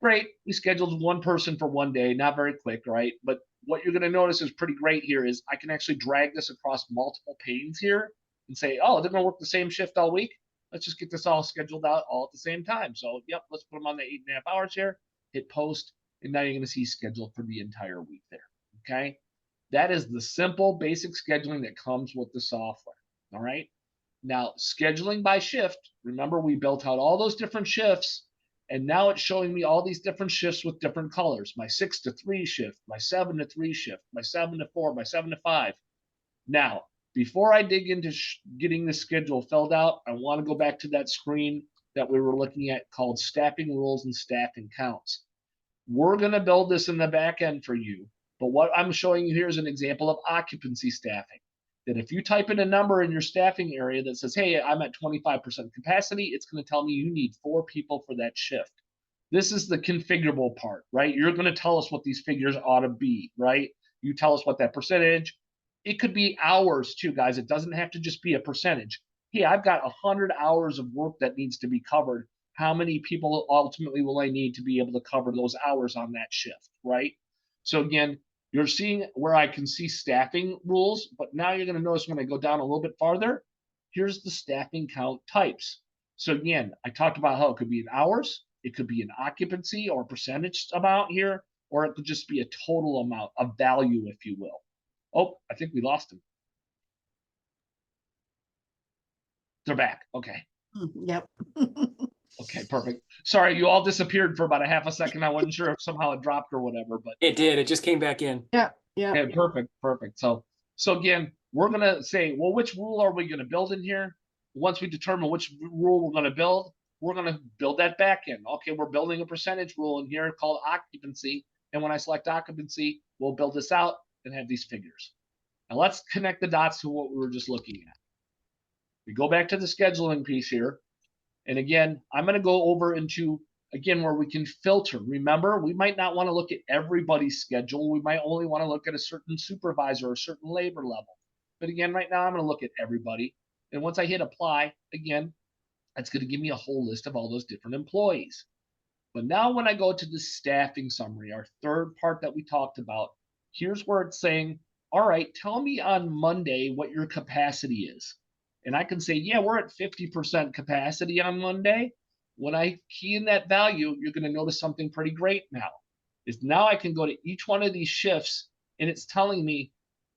S2: Great, we scheduled one person for one day, not very quick, right? But what you're going to notice is pretty great here is I can actually drag this across multiple panes here and say, oh, they're going to work the same shift all week. Let's just get this all scheduled out all at the same time. So, yep, let's put them on the 8.5 hours here, hit post, and now you're going to see scheduled for the entire week there. Okay. That is the simple basic scheduling that comes with the software. All right. Now, scheduling by shift, remember we built out all those different shifts, and now it's showing me all these different shifts with different colors. My 6 to 3 shift, my 7 to 3 shift, my 7 to 4, my 7 to 5. Now, before I dig into getting the schedule filled out, I want to go back to that screen that we were looking at called staffing rules and staffing counts. We're going to build this in the back end for you, but what I'm showing you here is an example of occupancy staffing. That if you type in a number in your staffing area that says, hey, I'm at 25% capacity, it's going to tell me you need 4 people for that shift. This is the configurable part, right? You're going to tell us what these figures ought to be, right? You tell us what that percentage. It could be hours too, guys. It doesn't have to just be a percentage. Hey, I've got 100 hours of work that needs to be covered. How many people ultimately will I need to be able to cover those hours on that shift, right? So again, you're seeing where I can see staffing rules, but now you're going to notice when I go down a little bit farther, here's the staffing count types. So again, I talked about how it could be in hours, it could be an occupancy or percentage amount here, or it could just be a total amount of value, if you will. Oh, I think we lost him. They're back. Okay.
S1: Yep.
S2: Okay, perfect. Sorry, you all disappeared for about a half a second. I wasn't sure if somehow it dropped or whatever, but
S4: It did. It just came back in.
S1: Yeah.
S2: okay, perfect. So again, we're gonna say, well, which rule are we gonna build in here? Once we determine which rule we're gonna build, we're gonna build that back in. Okay, we're building a percentage rule in here called occupancy, and when I select occupancy, we'll build this out and have these figures. Now let's connect the dots to what we were just looking at. We go back to the scheduling piece here. And again, I'm going to go over into, again, where we can filter. Remember, we might not want to look at everybody's schedule. We might only want to look at a certain supervisor or a certain labor level. But again, right now, I'm going to look at everybody. And once I hit apply, again, that's going to give me a whole list of all those different employees. But now when I go to the staffing summary, our third part that we talked about, here's where it's saying, all right, tell me on Monday what your capacity is. And I can say, yeah, we're at 50% capacity on Monday. When I key in that value, you're going to notice something pretty great now. Is now I can go to each one of these shifts and it's telling me,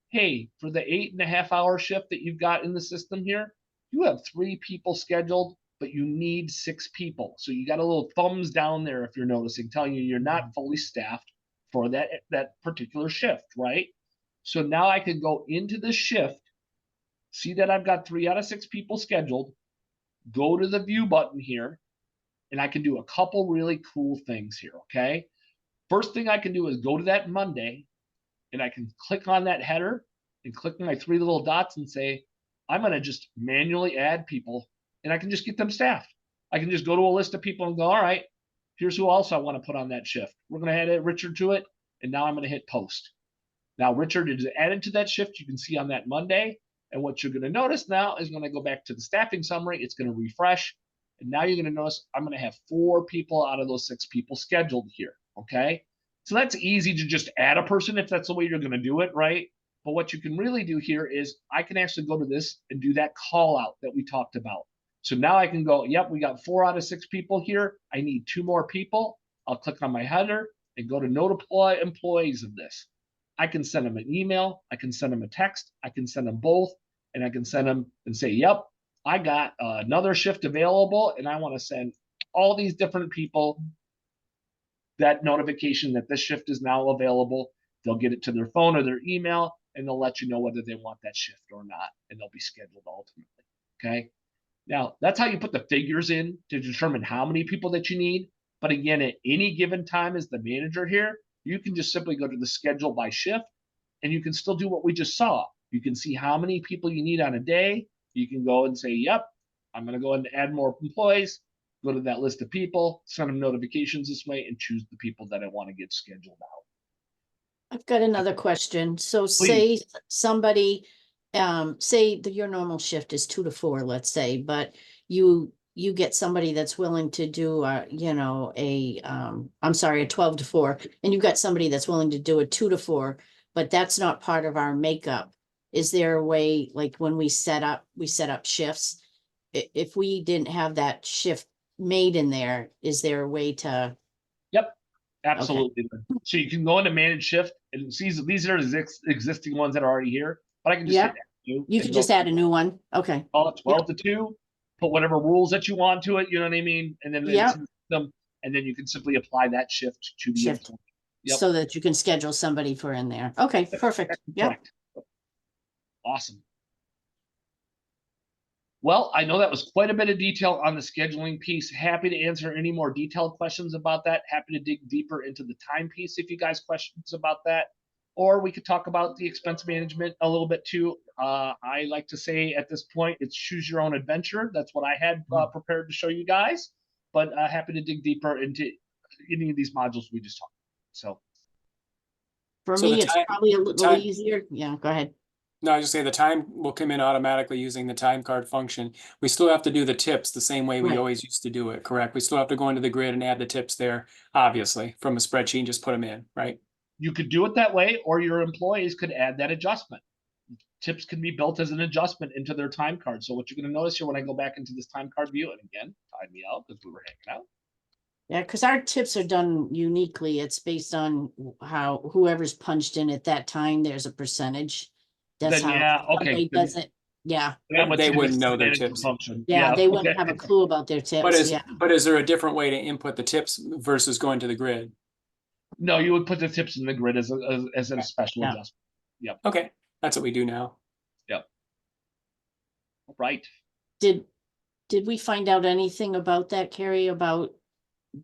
S2: hey, for the 8.5 hour shift that you've got in the system here, you have 3 people scheduled, but you need 6 people. So you got a little thumbs down there if you're noticing, telling you you're not fully staffed for that particular shift, right? So now I can go into the shift, see that I've got 3 out of 6 people scheduled, go to the view button here, and I can do a couple really cool things here, okay? First thing I can do is go to that Monday, and I can click on that header and click my 3 little dots and say, I'm going to just manually add people, and I can just get them staffed. I can just go to a list of people and go, all right, here's who else I want to put on that shift. We're going to add Richard to it, and now I'm going to hit post. Now, Richard is added to that shift. You can see on that Monday. And what you're going to notice now is when I go back to the staffing summary, it's going to refresh. And now you're going to notice I'm going to have 4 people out of those 6 people scheduled here. Okay. So that's easy to just add a person if that's the way you're going to do it, right? But what you can really do here is I can actually go to this and do that call out that we talked about. So now I can go, yep, we got 4 out of 6 people here. I need 2 more people. I'll click on my header and go to notify employees of this. I can send them an email, I can send them a text, I can send them both, and I can send them and say, yep, I got another shift available, and I want to send all these different people that notification that this shift is now available. They'll get it to their phone or their email, and they'll let you know whether they want that shift or not, and they'll be scheduled ultimately, okay? Now, that's how you put the figures in to determine how many people that you need. But again, at any given time as the manager here, you can just simply go to the schedule by shift, and you can still do what we just saw. You can see how many people you need on a day. You can go and say, yep, I'm going to go and add more employees, go to that list of people, send them notifications this way, and choose the people that I want to get scheduled out.
S1: I've got another question. So say somebody, say that your normal shift is 2 to 4, let's say, but you get somebody that's willing to do, I'm sorry, a 12 to 4, and you've got somebody that's willing to do a 2 to 4. but that's not part of our makeup. Is there a way, like when we set up shifts? If we didn't have that shift made in there, is there a way to,
S2: Yep, absolutely. So you can go into manage shift and see, these are the existing ones that are already here, but I can just
S1: Yeah.
S2: hit new
S1: you
S2: and
S1: could
S2: go
S1: just add a new one? Okay,
S2: call it 12 to 2, put whatever rules that you want to it, you know what I mean? And then
S1: Yep.
S2: it's in them, and then you can simply apply that shift to the
S1: Shift.
S2: employee. Yep.
S1: so that you can schedule somebody for in there. Okay, perfect. Yep.
S2: Correct. Awesome. Well, I know that was quite a bit of detail on the scheduling piece. Happy to answer any more detailed questions about that. Happy to dig deeper into the time piece if you guys questions about that. Or we could talk about the expense management a little bit too. I like to say at this point, it's choose your own adventure. That's what I had prepared to show you guys. But happy to dig deeper into any of these modules we just talked about. So
S1: For
S4: So the
S1: me, it's
S4: time-
S1: probably a little
S4: time-
S1: easier. Yeah, go ahead.
S4: No, I just say the time will come in automatically using the time card function. We still have to do the tips the same way we
S1: Right.
S4: always used to do it, correct? We still have to go into the grid and add the tips there, obviously, from a spreadsheet and just put them in, right?
S2: you could do it that way, or your employees could add that adjustment. Tips can be built as an adjustment into their time card. So what you're going to notice here when I go back into this time card view, and again, time me out because we were hanging out.
S1: Yeah, because our tips are done uniquely. It's based on how whoever's punched in at that time, there's a percentage. That's
S2: Then,
S1: how
S2: yeah, okay,
S1: somebody
S2: then-
S1: does it. Yeah,
S4: They wouldn't know their tips.
S2: Function.
S1: yeah, they wouldn't
S2: okay.
S1: have a clue about their
S4: But
S1: tips.
S4: is,
S1: Yeah,
S4: but is there a different way to input the tips versus going to the grid?
S2: No, you would put the tips in the grid as a special
S1: Yeah.
S2: adjustment.
S4: Okay, that's what we do now.
S2: Right.
S1: did we find out anything about that, Carrie, about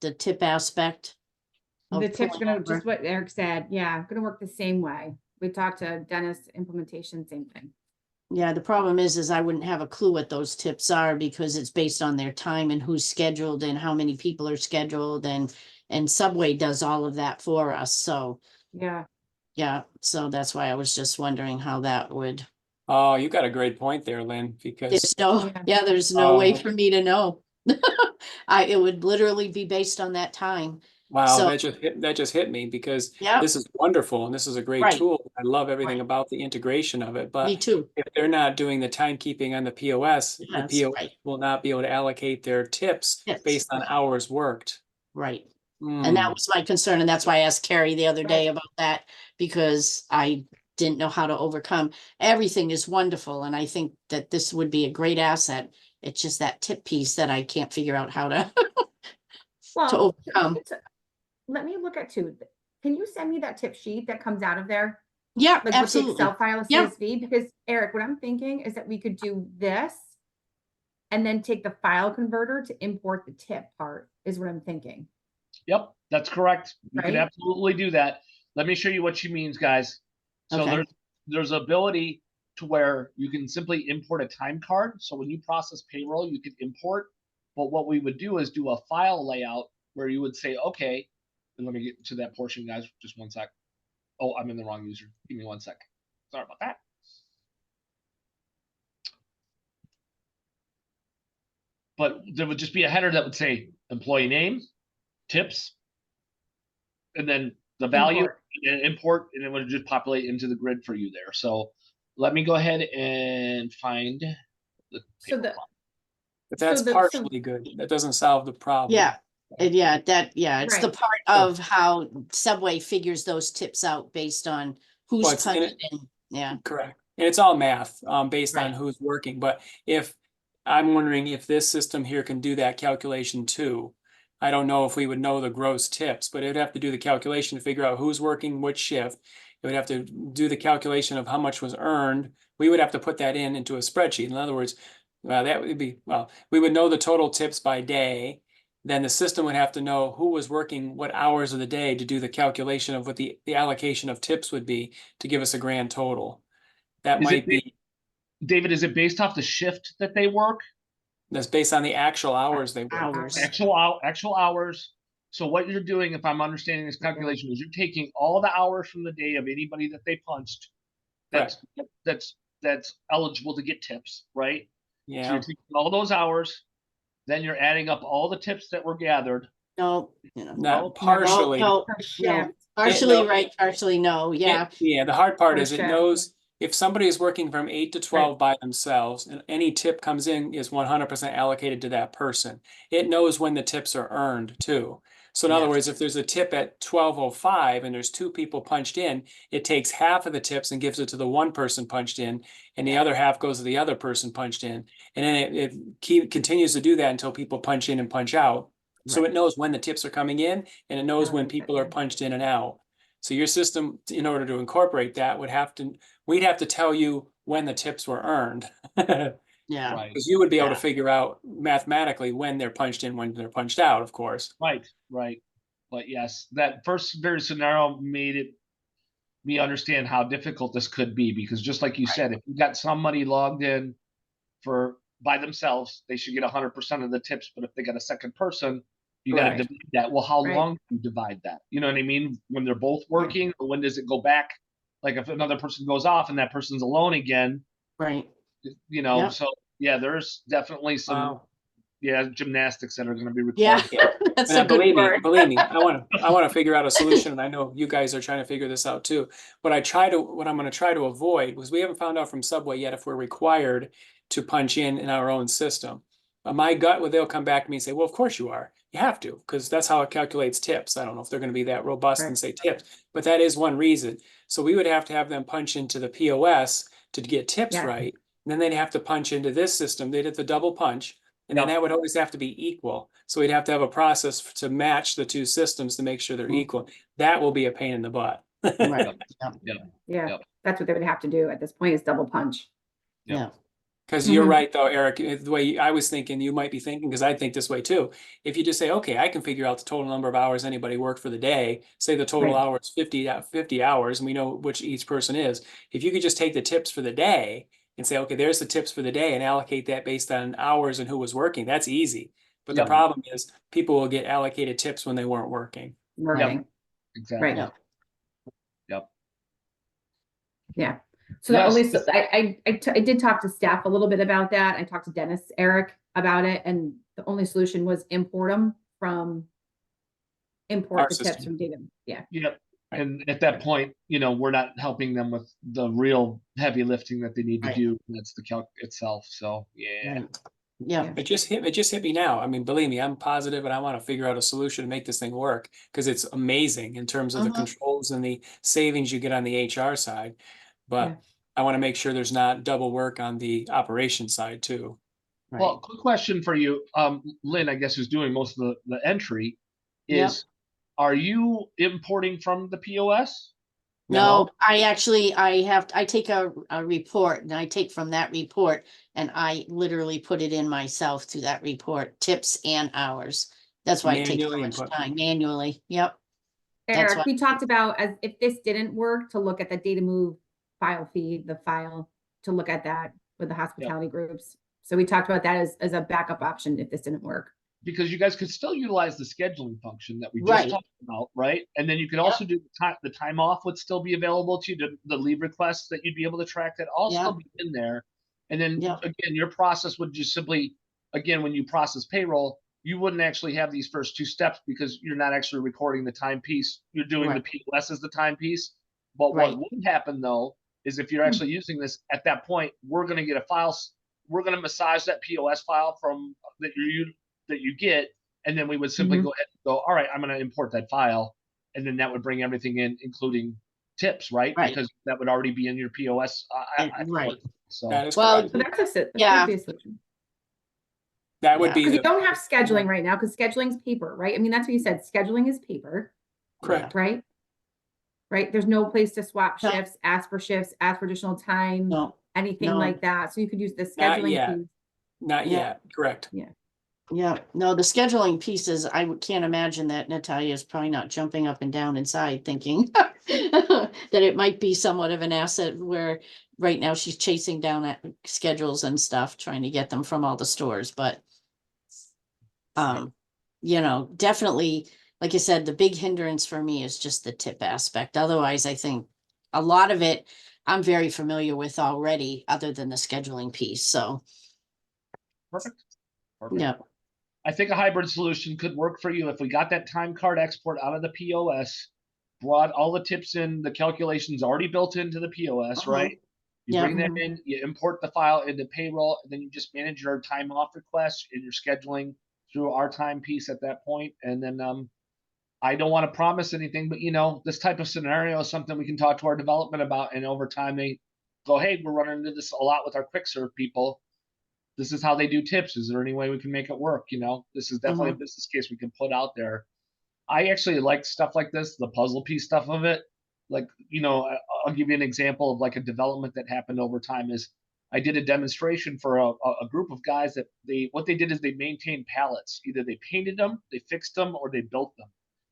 S1: the tip aspect? of
S3: The tip's
S1: pulling
S3: gonna,
S1: over?
S3: just what Eric said, yeah, gonna work the same way. We talked to Dennis, implementation, same thing.
S1: Yeah, the problem is I wouldn't have a clue what those tips are because it's based on their time and who's scheduled and how many people are scheduled, and Subway does all of that for us. So,
S3: Yeah,
S1: yeah, so that's why I was just wondering how that would,
S4: Oh, you got a great point there, Lynn, because
S1: there's no,
S3: Yeah.
S1: yeah, there's no way
S4: Oh.
S1: for me to know. It would literally be based on that time.
S4: wow,
S1: So-
S4: that just hit me because
S1: Yeah,
S4: this is wonderful and this is a great
S1: Right.
S4: tool. I love everything
S1: Right.
S4: about the integration of it,
S1: me
S4: but
S1: too.
S4: if they're not doing the timekeeping on the POS, the
S1: Yes,
S4: POS
S1: right.
S4: will not be able to allocate their tips
S1: Tips,
S4: based on
S1: right.
S4: hours worked.
S1: Right.
S4: Hmm.
S1: And that was my concern, and that's why I asked Carrie the other day about that, because I didn't know how to overcome. Everything is wonderful, and I think that this would be a great asset. It's just that tip piece that I can't figure out how to.
S3: well,
S1: overcome.
S3: let me look at two. Can you send me that tip sheet that comes out of there?
S1: Yeah,
S3: Like with the
S1: absolutely.
S3: Excel file, a
S1: Yeah.
S3: CSV? Because Eric, what I'm thinking is that we could do this and then take the file converter to import the tip part, is what I'm thinking.
S2: Yep, that's correct. You can
S3: Right?
S2: absolutely do that. Let me show you what she means, guys. So
S1: Okay.
S2: there's ability to where you can simply import a time card. So when you process payroll, you could import. But what we would do is do a file layout where you would say, okay, and let me get to that portion, guys. Just one sec. Oh, I'm in the wrong user. Give me one sec. Sorry about that. But there would just be a header that would say employee name, tips, and then the value
S3: Import.
S2: and import, and it would just populate into the grid for you there. So let me go ahead and find the
S3: So
S2: paper
S3: the-
S2: file.
S4: But that's
S3: so-
S4: partially good. That doesn't solve the problem.
S1: Yeah, it's the
S3: Right.
S1: part of how Subway figures those tips out based on who's
S4: Well, it's in
S1: punched in. Yeah,
S4: Correct. And it's all math, based on
S1: Right.
S4: who's working, but I'm wondering if this system here can do that calculation too. I don't know if we would know the gross tips, but it'd have to do the calculation to figure out who's working which shift. It would have to do the calculation of how much was earned. We would have to put that into a spreadsheet. In other words, we would know the total tips by day. Then the system would have to know who was working what hours of the day to do the calculation of what the allocation of tips would be to give us a grand total. That
S2: Is it
S4: might be,
S2: David, is it based off the shift that they work?
S4: that's based on the actual hours they work.
S1: hours.
S2: Actual hours. So what you're doing, if I'm understanding this calculation, is you're taking all the hours from the day of anybody that they punched. That's eligible to get tips, right? So
S4: Yeah,
S2: you're taking all those hours, then you're adding up all the tips that were gathered,
S1: No, you know.
S2: Oh,
S4: Not partially.
S1: No,
S3: Per
S1: no,
S3: shift.
S1: partially
S4: no.
S1: right, partially no, yeah.
S4: Yeah, the hard part
S3: Per
S4: is it
S3: shift.
S4: knows if somebody is working from 8 to 12 by themselves and any tip comes in is 100% allocated to that person. It knows when the tips are earned too. So in other
S1: Yeah.
S4: words, if there's a tip at 12:05 and there's 2 people punched in, it takes half of the tips and gives it to the one person punched in, and the
S1: Yeah.
S4: other half goes to the other person punched in. And then it continues to do that until people punch in and punch out. So
S1: Right.
S4: it knows when the tips are coming in and it knows when
S3: Okay.
S4: people are punched in and out. So your system, in order to incorporate that, we'd have to tell you when the tips were earned.
S1: Yeah,
S2: right,
S4: Because you would be able to
S1: Yeah.
S4: figure out mathematically when they're punched in, when they're punched out, of course.
S2: right, right. But yes, that first very scenario made me understand how difficult this could be, because just like you said, if you got somebody logged in by themselves, they should get 100% of the tips. But if they got a second person, you got to
S4: Right.
S2: divide that. Well, how
S3: Right.
S2: long do you divide that? You know what I mean? When they're both working, or when does it go back? Like if another person goes off and that person's alone again,
S1: right,
S2: you know.
S1: Yep.
S2: So yeah, there's definitely some
S4: Wow.
S2: gymnastics that are going to be
S1: yeah,
S2: required.
S1: that's
S4: And
S1: a good word.
S4: believe me, I want to figure out a solution, and I know you guys are trying to figure this out too. What I'm going to try to avoid was we haven't found out from Subway yet if we're required to punch in our own system. My gut, they'll come back to me and say, "Well, of course you are. You have to, because that's how it calculates tips." I don't know if they're going to be that robust and
S3: Right.
S4: say tips, but that is one reason. So we would have to have them punch into the POS to get tips
S3: Yeah.
S4: right. And then they'd have to punch into this system. They'd have the double punch. And then
S2: Yep.
S4: that would always have to be equal. So we'd have to have a process to match the two systems to make sure they're
S1: Mhm.
S4: equal. That will be a pain in the butt.
S1: Right,
S3: Yeah,
S2: Yep.
S3: that's what they would have to do at this point is double punch.
S2: Yep.
S1: yeah,
S4: Because you're
S3: Mhm.
S4: right, though, Eric, the way I was thinking, you might be thinking, because I think this way too. If you just say, okay, I can figure out the total number of hours anybody worked for the day, say the total
S3: Right.
S4: hours, 50 hours, and we know which each person is. If you could just take the tips for the day and say, okay, there's the tips for the day and allocate that based on hours and who was working, that's easy. But the
S2: Yep.
S4: problem is people will get allocated tips when they weren't working.
S3: Working.
S2: Exactly.
S3: Right.
S1: Yep.
S2: Yep.
S3: Yeah. So the
S2: Yes,
S3: only,
S2: this-
S3: I did talk to staff a little bit about that. I talked to Dennis, Eric about it, and the only solution was import
S4: Our
S3: the tips
S4: system.
S3: from data. Yeah.
S2: Yep.
S4: Right.
S2: And at that point, we're not helping them with the real heavy lifting that they need to
S1: Right.
S2: do. That's the calc itself. So yeah.
S1: right. Yeah,
S4: It just hit me now. I mean, believe me, I'm positive and I want to figure out a solution to make this thing work because it's amazing in terms of the
S1: Mhm.
S4: controls and the savings you get on the HR side. But
S3: Yeah.
S4: I want to make sure there's not double work on the operation side too.
S1: right.
S2: Well, quick question for you, Lynn, I guess, who's doing most of the entry,
S1: Yep.
S2: is are you importing from the POS?
S1: No, I take a report and I take from that report and I literally put it in myself to that report, tips and hours. That's why it takes so
S4: Manually
S1: much
S4: input.
S1: time manually. Yep. That's
S3: Eric,
S1: why-
S3: we talked about as if this didn't work to look at the data move file feed, the file to look at that with the hospitality groups. So we talked about that as a backup option if this didn't work.
S2: Because you guys could still utilize the scheduling function that we just
S1: Right.
S2: talked about, right? And then you could also do the time off would still be available to you, the leave requests that you'd be able to track that all
S1: Yeah.
S2: still be in there. And then
S1: Yeah.
S2: again, your process would just simply, again, when you process payroll, you wouldn't actually have these first two steps because you're not actually recording the time piece. You're doing the
S1: Right.
S2: POS as the time piece. But
S1: Right.
S2: what would happen though is if you're actually using this at that point, we're going to get a file. We're going to massage that POS file from that you get. And then we would simply
S3: Mhm.
S2: go ahead and go, all right, I'm going to import that file. And then that would bring everything in, including tips, right?
S1: Right.
S2: Because that would already be in your POS.
S1: Right.
S2: So,
S4: That is
S1: Well,
S4: correct.
S3: So that's that
S1: Yeah.
S3: could be a solution.
S4: That would
S1: yeah.
S4: be
S3: Because you
S4: the
S3: don't have scheduling right now, because scheduling's paper, right? I mean, that's what you said. Scheduling is paper,
S4: correct.
S3: right? Right? There's no place to swap
S1: No.
S3: shifts, ask for additional time,
S1: No,
S3: anything
S1: no.
S3: like that. So you could use the
S4: Not
S3: scheduling
S4: yet.
S3: piece.
S4: Not
S1: Yeah.
S4: yet. Correct.
S1: yeah, no, the scheduling pieces, can't imagine that Natalia is probably not jumping up and down inside thinking that it might be somewhat of an asset where right now she's chasing down at schedules and stuff, trying to get them from all the stores, but definitely, like I said, the big hindrance for me is just the tip aspect. Otherwise, I think a lot of it I'm very familiar with already, other than the scheduling piece. So,
S2: perfect. Perfect.
S1: yeah.
S2: I think a hybrid solution could work for you if we got that time card export out of the POS, brought all the tips in, the calculations already built into the POS, right? You
S1: Yeah.
S2: bring that in, you import the file into payroll, and then you just manage your time off requests and your scheduling through our time piece at that point. And then I don't want to promise anything, but this type of scenario is something we can talk to our development about. And over time they go, hey, we're running into this a lot with our quick serve people. This is how they do tips. Is there any way we can make it work? This is definitely a business case we can put out there. I actually like stuff like this, the puzzle piece stuff of it. Like, I'll give you an example of like a development that happened over time is I did a demonstration for a group of guys that what they did is they maintained pallets. Either they painted them, they fixed them, or they built them.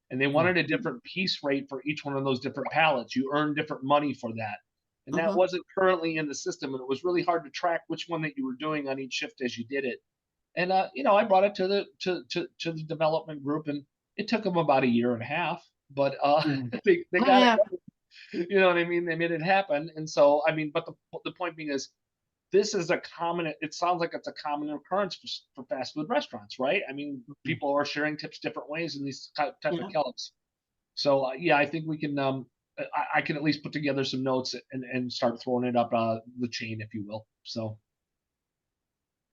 S2: And they wanted a different piece rate for each one of those different pallets. You earn different money for that. And that wasn't currently in the system. And it was really hard to track which one that you were doing on each shift as you did it. And, I brought it to the development group, and it took them about 1.5 years, but they got it. You know what I mean? They made it happen. And so, but the point being is, this is it sounds like it's a common occurrence for fast food restaurants, right? People are sharing tips different ways in these type of Kellogg's. So, I think we can, I can at least put together some notes and start throwing it up the chain, if you will. So.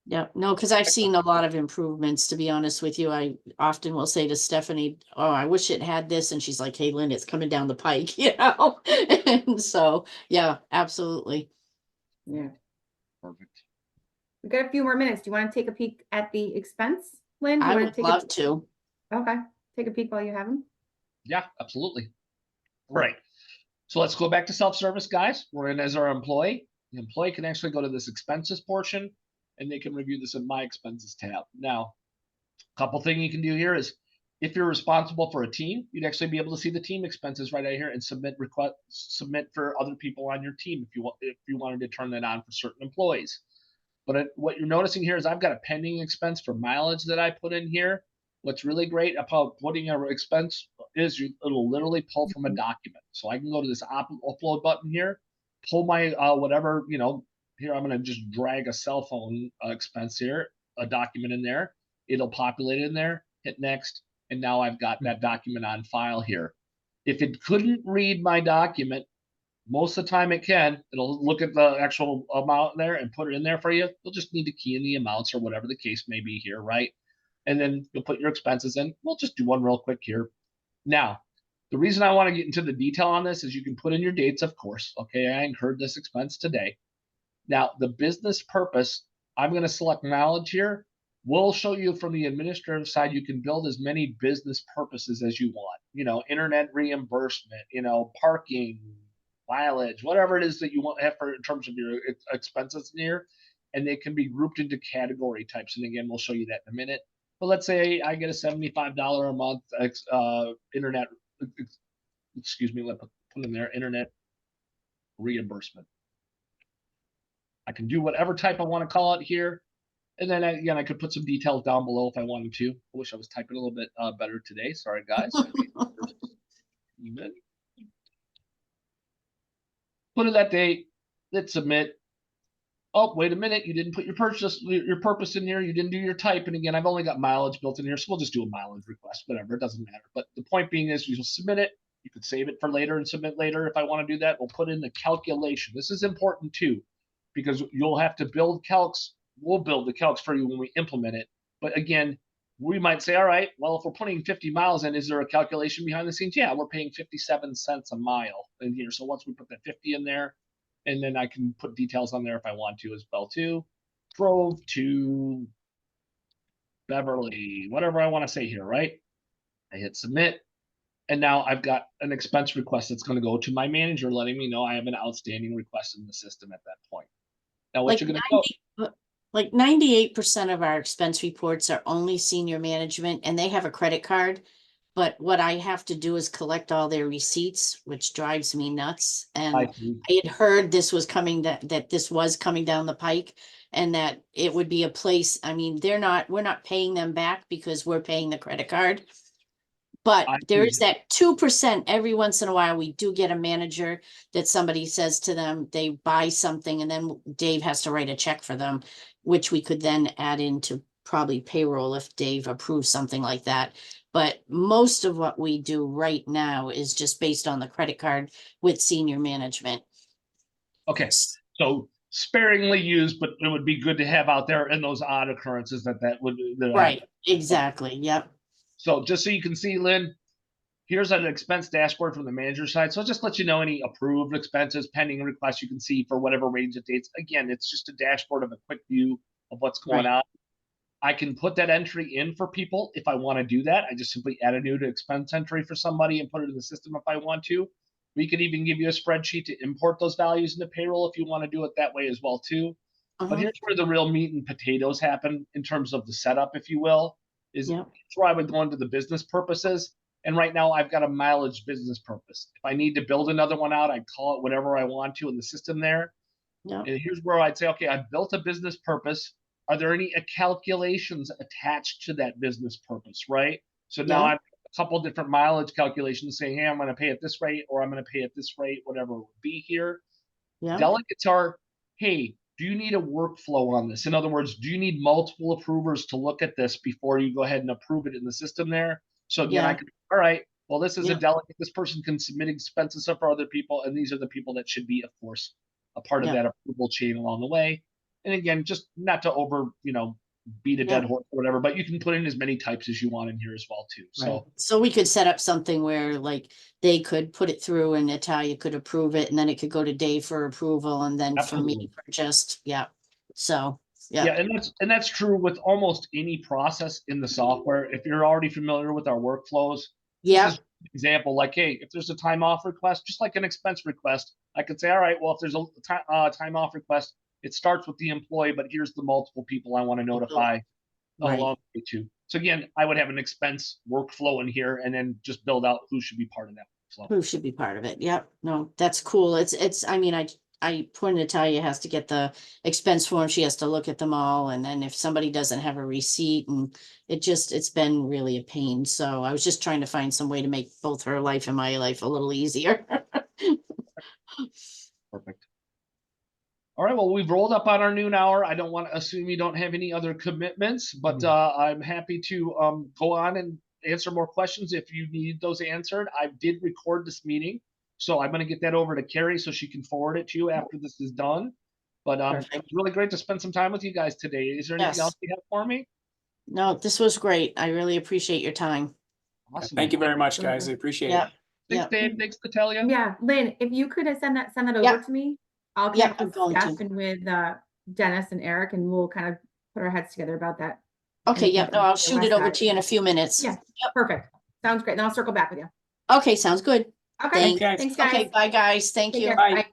S1: Yeah, no, because I've seen a lot of improvements, to be honest with you. I often will say to Stephanie, oh, I wish it had this. And she's like, hey, Lynn, it's coming down the pike, And so, yeah, absolutely.
S3: Yeah.
S2: Perfect.
S3: We've got a few more minutes. Do you want to take a peek at the expense, Lynn? Do you
S1: I
S3: want
S1: would
S3: take
S1: love to.
S3: Okay. Take a peek while you have them.
S2: Yeah, absolutely. Right. So let's go back to self-service, guys. We're in as our employee. The employee can actually go to this expenses portion, and they can review this in my expenses tab. Now, a couple things you can do here is if you're responsible for a team, you'd actually be able to see the team expenses right out here and submit for other people on your team if you wanted to turn that on for certain employees. But what you're noticing here is I've got a pending expense for mileage that I put in here. What's really great about putting an expense is it'll literally pull from a document. So I can go to this upload button here, pull my whatever, here I'm going to just drag a cell phone expense here, a document in there. It'll populate in there, hit next, and now I've got that document on file here. If it couldn't read my document, most of the time it can. It'll look at the actual amount there and put it in there for you. You'll just need to key in the amounts or whatever the case may be here, right? And then you'll put your expenses in. We'll just do one real quick here. Now, the reason I want to get into the detail on this is you can put in your dates, of course. Okay, I incurred this expense today. Now, the business purpose, I'm going to select mileage here. We'll show you from the administrative side, you can build as many business purposes as you want. Internet reimbursement, parking, mileage, whatever it is that you want to have in terms of your expenses in here. And they can be grouped into category types. And again, we'll show you that in a minute. But let's say I get a $75 a month internet, excuse me, let's put in there, internet reimbursement. I can do whatever type I want to call it here. And then again, I could put some details down below if I wanted to. I wish I was typing a little bit better today. Sorry, guys. Put in that date, hit submit. Oh, wait a minute, you didn't put your purpose in here. You didn't do your type. And again, I've only got mileage built in here, so we'll just do a mileage request, whatever, it doesn't matter. But the point being is you'll submit it. You could save it for later and submit later. If I want to do that, we'll put in the calculation. This is important too, because you'll have to build calcs. We'll build the calcs for you when we implement it. But again, we might say, all right, well, if we're putting 50 miles in, is there a calculation behind the scenes? Yeah, we're paying 57 cents a mile in here. So once we put that 50 in there, and then I can put details on there if I want to as well too. Drove to Beverly, whatever I want to say here, right? I hit submit. And now I've got an expense request that's going to go to my manager, letting me know I have an outstanding request in the system at that point. Now what
S1: Like
S2: you're going to go.
S1: Like 98% of our expense reports are only senior management, and they have a credit card. But what I have to do is collect all their receipts, which drives me nuts. And I had heard this was coming, that this was coming down the pike, and that it would be a place. I mean, we're not paying them back because we're paying the credit card. But there is that 2% every once in a while. We do get a manager that somebody says to them, they buy something, and then Dave has to write a check for them, which we could then add into probably payroll if Dave approves something like that. But most of what we do right now is just based on the credit card with senior management.
S2: Okay, so sparingly used, but it would be good to have out there in those odd occurrences that would.
S1: Right, exactly, yep,
S2: So just so you can see, Lynn, here's an expense dashboard from the manager side. So just let you know any approved expenses, pending requests you can see for whatever range of dates. Again, it's just a dashboard of a quick view of what's going
S1: Right.
S2: on. I can put that entry in for people if I want to do that. I just simply add a new to expense entry for somebody and put it in the system if I want to. We could even give you a spreadsheet to import those values into payroll if you want to do it that way as well too. But
S1: uh-huh,
S2: here's where the real meat and potatoes happen in terms of the setup, if you will, is
S1: Yep.
S2: here's where I would go into the business purposes. And right now I've got a mileage business purpose. If I need to build another one out, I call it whatever I want to in the system there.
S1: yep,
S2: And here's where I'd say, okay, I've built a business purpose. Are there any calculations attached to that business purpose, right? So now
S1: Yeah.
S2: I've got a couple different mileage calculations saying, hey, I'm going to pay at this rate, or I'm going to pay at this rate, whatever it would be here.
S1: yep,
S2: Delegates are, hey, do you need a workflow on this? In other words, do you need multiple approvers to look at this before you go ahead and approve it in the system there? So again, I
S1: Yeah.
S2: could, all right, well, this is a
S1: Yeah.
S2: delegate. This person can submit expenses up for other people, and these are the people that should be, of course, a part of
S1: Yeah.
S2: that approval chain along the way. And again, just not to over, beat a
S1: Yeah.
S2: dead horse or whatever, but you can put in as many types as you want in here as well too.
S1: right.
S2: So
S1: So we could set up something where like they could put it through and Natalia could approve it and then it could go to Dave for approval and then for me
S2: Absolutely.
S1: for just, yeah. So,
S2: yeah,
S1: yeah,
S2: and that's true with almost any process in the software. If you're already familiar with our workflows,
S1: yeah,
S2: this is an example. Like, hey, if there's a time off request, just like an expense request, I could say, all right, well, if there's a time off request, it starts with the employee, but here's the multiple people I want to notify
S1: right,
S2: along the way too. So again, I would have an expense workflow in here and then just build out who should be part of that workflow.
S1: who should be part of it? Yep, no, that's cool. I mean, poor Natalia has to get the expense form. She has to look at them all. And then if somebody doesn't have a receipt and it's been really a pain. So I was just trying to find some way to make both her life and my life a little easier.
S2: Perfect. All right, well, we've rolled up on our noon hour. I don't want to assume you don't have any other commitments, but I'm happy to go on and answer more questions if you need those answered. I did record this meeting, so I'm going to get that over to Carrie so she can forward it to you after this is done. But
S1: Perfect.
S2: it's really great to spend some time with you guys today. Is there anything
S1: Yes.
S2: else you have for me?
S1: No, this was great. I really appreciate your time.
S2: Awesome.
S4: Thank you very much, guys. I appreciate
S1: Yeah.
S4: it.
S2: Thanks,
S1: Yeah.
S2: Dave. Thanks, Natalia.
S3: Yeah, Lynn, if you could send that
S1: Yeah.
S3: over to me, I'll
S1: Yeah,
S3: connect
S1: I'm
S3: with
S1: going to.
S3: Steph and with Dennis and Eric, and we'll kind of put our heads together about that.
S1: Okay,
S3: And
S1: yeah,
S3: the-
S1: no, I'll
S3: the
S1: shoot
S3: west
S1: it over
S3: side.
S1: to you in a few minutes.
S3: Yeah. Perfect. Sounds great. Then I'll circle back with you.
S1: Okay, sounds good.
S3: Okay,
S1: Thanks.
S3: thanks, guys.
S1: Okay, bye, guys. Thank
S3: Take
S1: you.
S3: care.
S4: Bye.
S3: Bye.